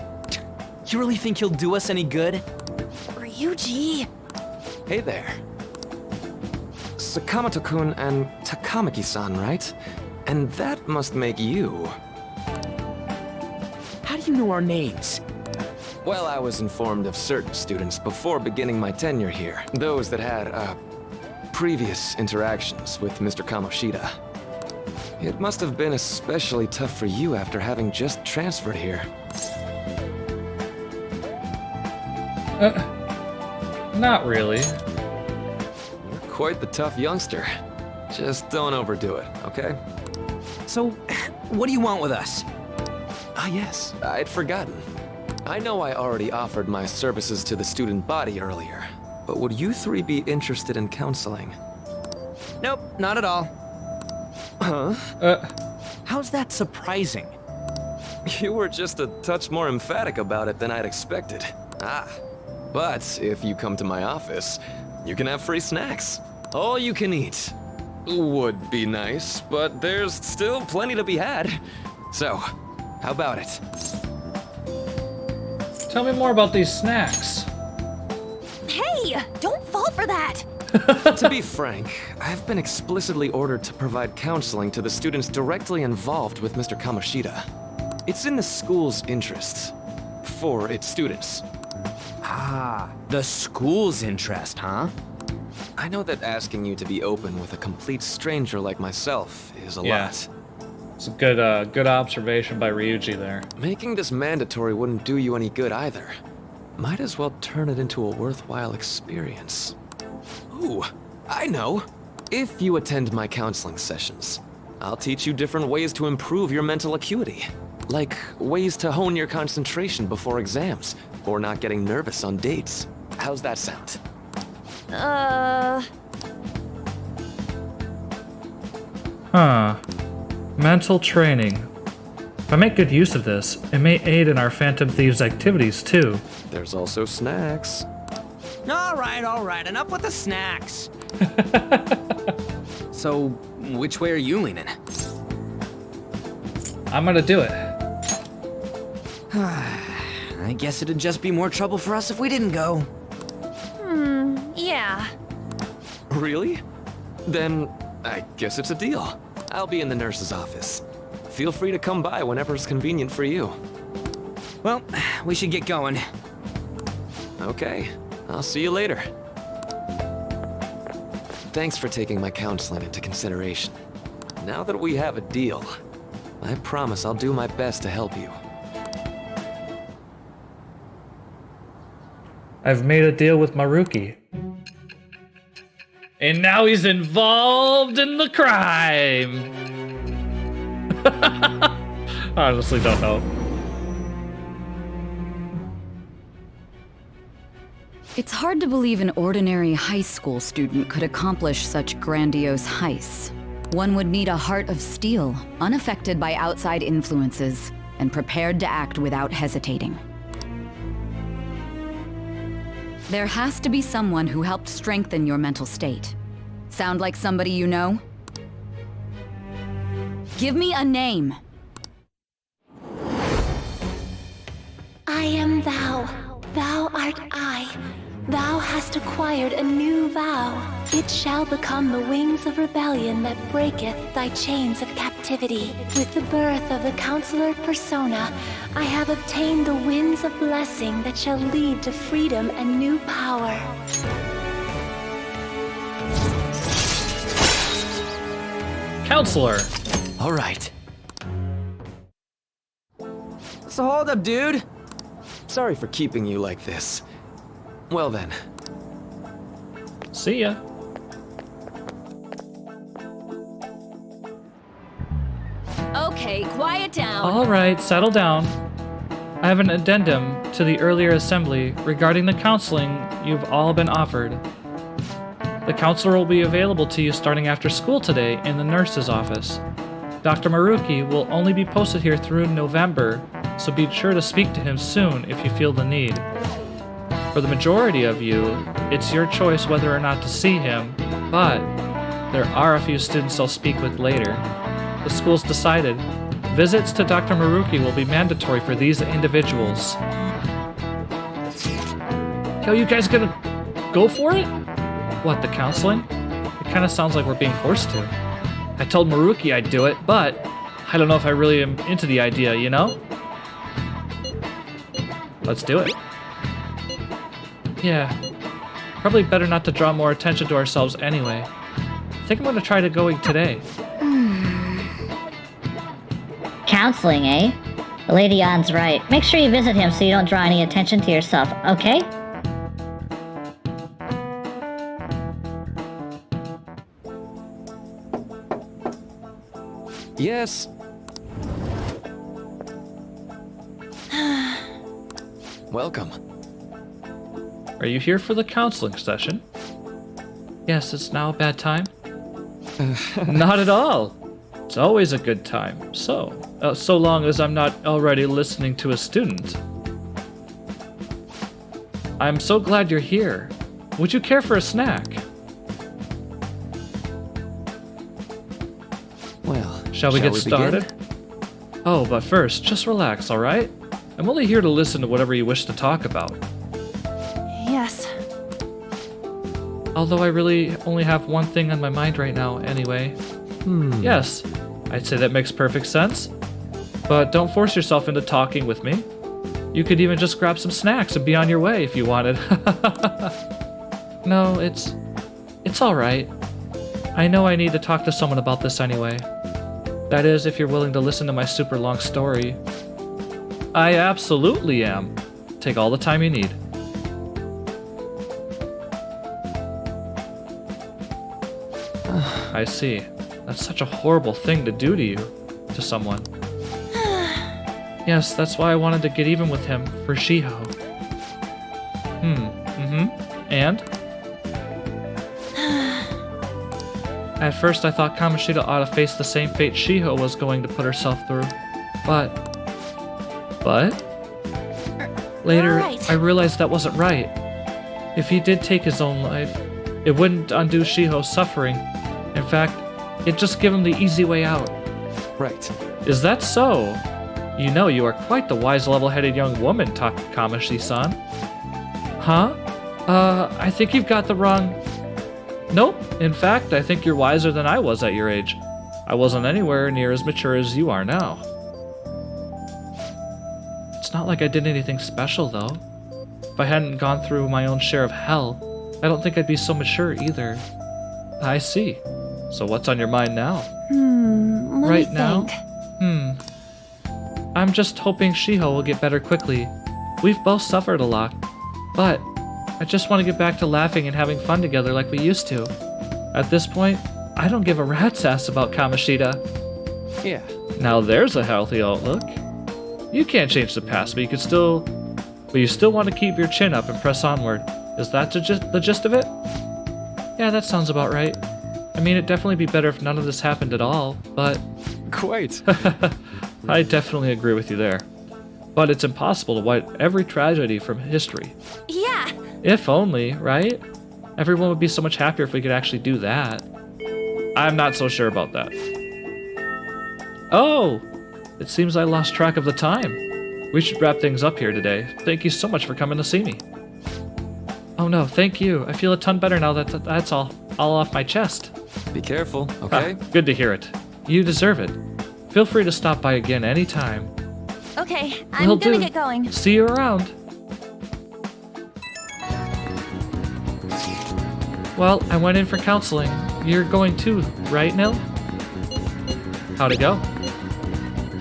You really think he'll do us any good? Ryuji. Hey there. Sakamoto-kun and Takamaki-san, right? And that must make you. How do you know our names? Well, I was informed of certain students before beginning my tenure here. Those that had, previous interactions with Mr. Kamoshida. It must have been especially tough for you after having just transferred here. Not really. You're quite the tough youngster. Just don't overdo it, okay? So, what do you want with us? Ah, yes, I'd forgotten. I know I already offered my services to the student body earlier, but would you three be interested in counseling? Nope, not at all. Huh? How's that surprising? You were just a touch more emphatic about it than I'd expected. Ah, but if you come to my office, you can have free snacks. All you can eat. Would be nice, but there's still plenty to be had. So, how about it? Tell me more about these snacks. Hey, don't fall for that. To be frank, I've been explicitly ordered to provide counseling to the students directly involved with Mr. Kamoshida. It's in the school's interest. For its students. Ah, the school's interest, huh? I know that asking you to be open with a complete stranger like myself is a lot. It's a good observation by Ryuji there. Making this mandatory wouldn't do you any good either. Might as well turn it into a worthwhile experience. Ooh, I know. If you attend my counseling sessions, I'll teach you different ways to improve your mental acuity. Like ways to hone your concentration before exams, or not getting nervous on dates. How's that sound? Huh. Mental training. If I make good use of this, it may aid in our Phantom Thieves activities too. There's also snacks. All right, enough with the snacks. So, which way are you leaning? I'm gonna do it. I guess it'd just be more trouble for us if we didn't go. Yeah. Really? Then I guess it's a deal. I'll be in the nurse's office. Feel free to come by whenever it's convenient for you. Well, we should get going. Okay, I'll see you later. Thanks for taking my counseling into consideration. Now that we have a deal, I promise I'll do my best to help you. I've made a deal with Maruki. And now he's involved in the crime! I honestly don't know. It's hard to believe an ordinary high school student could accomplish such grandiose heists. One would need a heart of steel, unaffected by outside influences, and prepared to act without hesitating. There has to be someone who helped strengthen your mental state. Sound like somebody you know? Give me a name. I am thou. Thou art I. Thou hast acquired a new vow. It shall become the wings of rebellion that breaketh thy chains of captivity. With the birth of the Counselor Persona, I have obtained the winds of blessing that shall lead to freedom and new power. Counselor! All right. So hold up, dude. Sorry for keeping you like this. Well then. See ya. Okay, quiet down. Alright, settle down. I have an addendum to the earlier assembly regarding the counseling you've all been offered. The counselor will be available to you starting after school today in the nurse's office. Dr. Maruki will only be posted here through November, so be sure to speak to him soon if you feel the need. For the majority of you, it's your choice whether or not to see him, but there are a few students I'll speak with later. The school's decided visits to Dr. Maruki will be mandatory for these individuals. Yo, you guys gonna go for it? What, the counseling? It kinda sounds like we're being forced to. I told Maruki I'd do it, but I don't know if I really am into the idea, you know? Let's do it. Yeah, probably better not to draw more attention to ourselves anyway. I think I'm gonna try to going today. Counseling, eh? The Lady Ann's right. Make sure you visit him so you don't draw any attention to yourself, okay? Yes. Welcome. Are you here for the counseling session? Yes, it's now a bad time. Not at all. It's always a good time. So long as I'm not already listening to a student. I'm so glad you're here. Would you care for a snack? Well, shall we get begin? started? Oh, but first, just relax, alright? I'm only here to listen to whatever you wish to talk about. Yes. Although I really only have one thing on my mind right now, anyway. Yes, I'd say that makes perfect sense. But don't force yourself into talking with me. You could even just grab some snacks and be on your way if you wanted. No, it's alright. I know I need to talk to someone about this anyway. That is, if you're willing to listen to my super long story. I absolutely am. Take all the time you need. I see. That's such a horrible thing to do to you, to someone. Yes, that's why I wanted to get even with him, for Shiho. And? At first I thought Kamoshida ought to face the same fate Shiho was going to put herself through, but... Later, Right. I realized that wasn't right. If he did take his own life, it wouldn't undo Shiho's suffering. In fact, it'd just give him the easy way out. Right. Is that so? You know you are quite the wise, level-headed young woman, Takakamashi-san. Huh? I think you've got the wrong... Nope. In fact, I think you're wiser than I was at your age. I wasn't anywhere near as mature as you are now. It's not like I did anything special, though. If I hadn't gone through my own share of hell, I don't think I'd be so mature either. I see. So what's on your mind now? Let Right me now? think. I'm just hoping Shiho will get better quickly. We've both suffered a lot, but I just want to get back to laughing and having fun together like we used to. At this point, I don't give a rat's ass about Kamoshida. Yeah. Now there's a healthy outlook. You can't change the past, but you still want to keep your chin up and press onward. Is that the gist of it? Yeah, that sounds about right. I mean, it'd definitely be better if none of this happened at all, but... Quite. I definitely agree with you there. But it's impossible to wipe every tragedy from history. Yeah. If only, right? Everyone would be so much happier if we could actually do that. I'm not so sure about that. Oh! It seems I lost track of the time. We should wrap things up here today. Thank you so much for coming to see me. Oh no, thank you. I feel a ton better now that that's all off my chest. Be careful, okay? Good to hear it. You deserve it. Feel free to stop by again anytime. Okay, I'm Will gonna do. get going. See you around. Well, I went in for counseling. You're going too, right, Nil? How'd it go?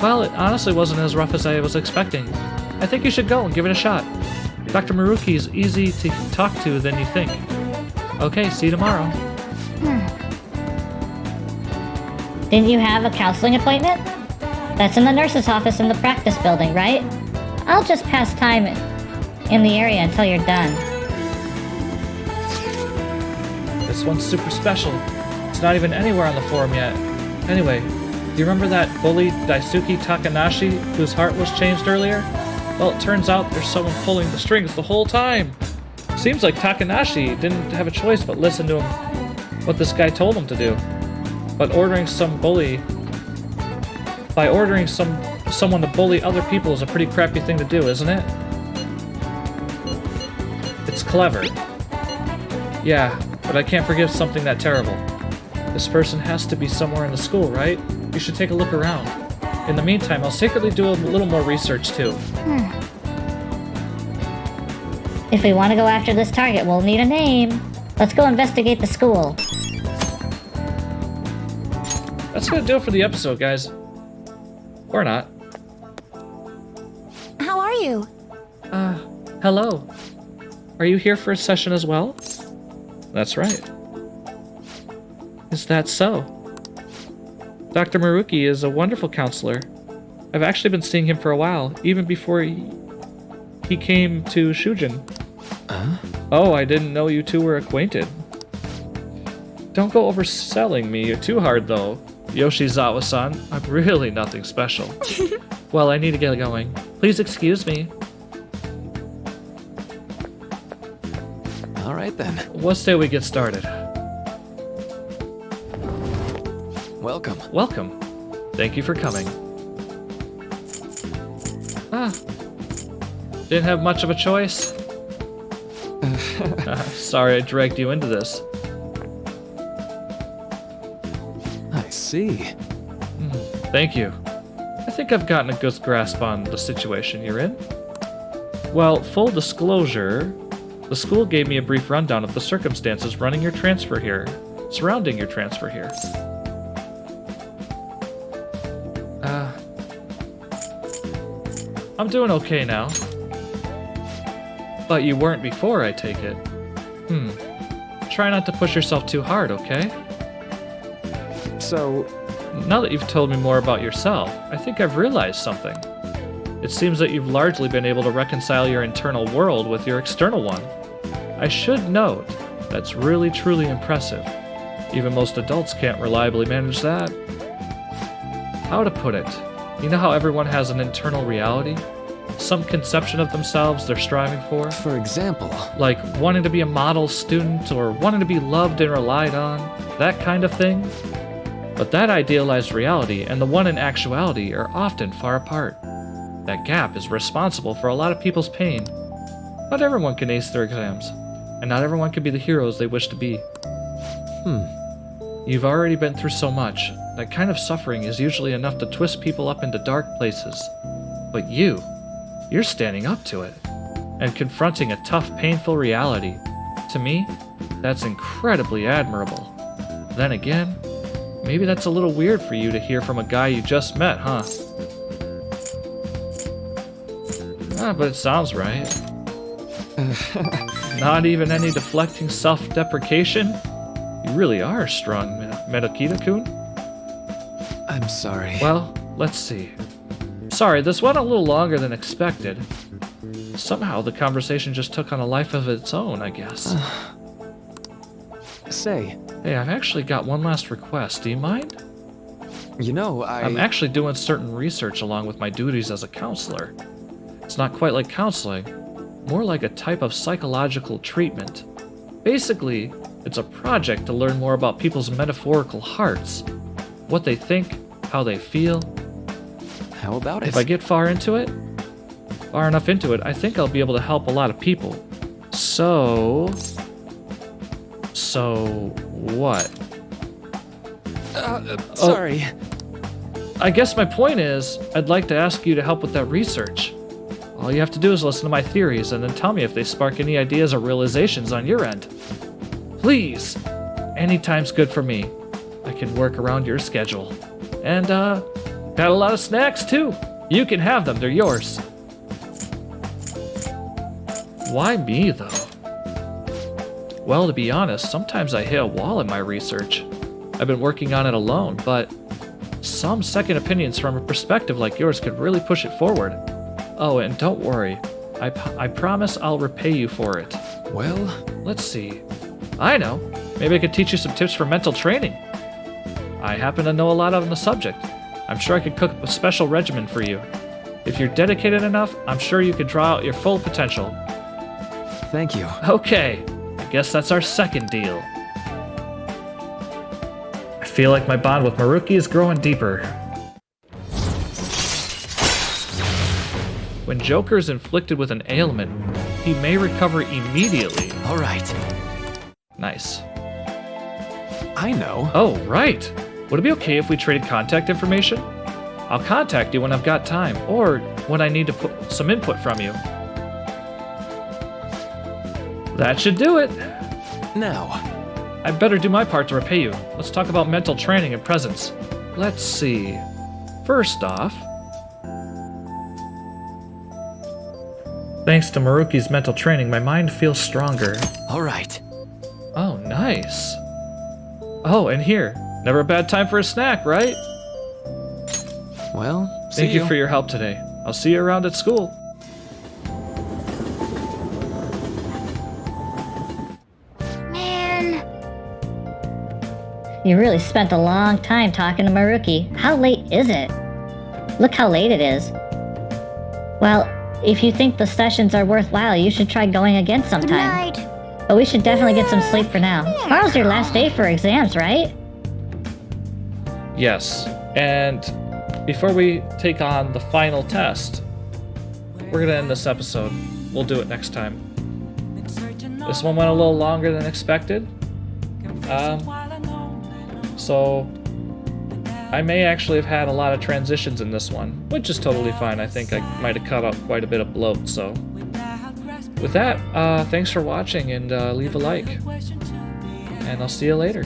Well, it honestly wasn't as rough as I was expecting. I think you should go and give it a shot. Dr. Maruki is easy to talk to than you think. Okay, see you tomorrow. Didn't you have a counseling appointment? That's in the nurse's office in the practice building, right? I'll just pass time in the area until you're done. This one's super special. It's not even anywhere on the forum yet. Anyway, do you remember that bully Daisuke Takanashi whose heart was changed earlier? Well, it turns out there's someone pulling the strings the whole time. Seems like Takanashi didn't have a choice but listen to what this guy told him to do. But ordering someone to bully other people is a pretty crappy thing to do, isn't it? It's clever. Yeah, but I can't forgive something that terrible. This person has to be somewhere in the school, right? You should take a look around. In the meantime, I'll secretly do a little more research too. If we want to go after this target, we'll need a name. Let's go investigate the school. That's gonna do it for the episode, guys. Or not. How are you? Hello. Are you here for a session as well? That's right. Is that so? Dr. Maruki is a wonderful counselor. I've actually been seeing him for a while, even before he came to Shujin. Oh, I didn't know you two were acquainted. Don't go overselling me too hard, though. Yoshizawa-san, I'm really nothing special. Well, I need to get going. Please excuse me. All right then. What say we get started? Welcome. Welcome. Thank you for coming. Didn't have much of a choice. Sorry I dragged you into this. I see. Thank you. I think I've gotten a good grasp on the situation you're in. Well, full disclosure, the school gave me a brief rundown of the circumstances surrounding your transfer here. I'm doing okay now. But you weren't before, I take it. Try not to push yourself too hard, okay? So, now that you've told me more about yourself, I think I've realized something. It seems that you've largely been able to reconcile your internal world with your external one. I should note, that's really truly impressive. Even most adults can't reliably manage that. How to put it? You know how everyone has an internal reality? Some conception of themselves they're striving for? For example? Like wanting to be a model student or wanting to be loved and relied on, that kind of thing? But that idealized reality and the one in actuality are often far apart. That gap is responsible for a lot of people's pain. Not everyone can ace their exams, and not everyone can be the heroes they wish to be. You've already been through so much. That kind of suffering is usually enough to twist people up into dark places. But you're standing up to it, and confronting a tough, painful reality. To me, that's incredibly admirable. Then again, maybe that's a little weird for you to hear from a guy you just met, huh? But it sounds right. Not even any deflecting self-deprecation? You really are strong, Medokita-kun. I'm sorry. Well, let's see. Sorry, this went a little longer than expected. Somehow the conversation just took on a life of its own, I guess. Say. Hey, I've actually got one last request. Do you mind? You know, I'm actually doing certain research along with my duties as a counselor. It's not quite like counseling, more like a type of psychological treatment. Basically, it's a project to learn more about people's metaphorical hearts, what they think, how they feel. How about it? If I get far enough into it, I think I'll be able to help a lot of people. So what? Sorry. I guess my point is, I'd like to ask you to help with that research. All you have to do is listen to my theories and then tell me if they spark any ideas or realizations on your end. Please! Anytime's good for me. I can work around your schedule. And, got a lot of snacks too. You can have them, they're yours. Why me, though? Well, to be honest, sometimes I hit a wall in my research. I've been working on it alone, but some second opinions from a perspective like yours could really push it forward. Oh, and don't worry. I promise I'll repay you for it. Well, let's see. I know. Maybe I could teach you some tips for mental training. I happen to know a lot on the subject. I'm sure I could cook up a special regimen for you. If you're dedicated enough, I'm sure you could draw out your full potential. Thank you. Okay. I guess that's our second deal. I feel like my bond with Maruki is growing deeper. When Joker is inflicted with an ailment, he may recover immediately. All right. Nice. I know. Oh, right. Would it be okay if we traded contact information? I'll contact you when I've got time, or when I need to put some input from you. That should do it. Now. I'd better do my part to repay you. Let's talk about mental training and presence. Let's see. First off, thanks to Maruki's mental training, my mind feels stronger. All right. Oh, nice. Oh, and here. Never a bad time for a snack, right? Well, thank you for your help today. I'll see you around at school. Man. You really spent a long time talking to Maruki. How late is it? Look how late it is. Well, if you think the sessions are worthwhile, you should try going again sometime. Good night. But we should definitely get some sleep for now. Tomorrow's your last day for exams, right? Yes, and before we take on the final test, we're gonna end this episode. We'll do it next time. This one went a little longer than expected. So I may actually have had a lot of transitions in this one, which is totally fine. I think I might have cut out quite a bit of bloat, so. With that, thanks for watching and leave a like. And I'll see you later.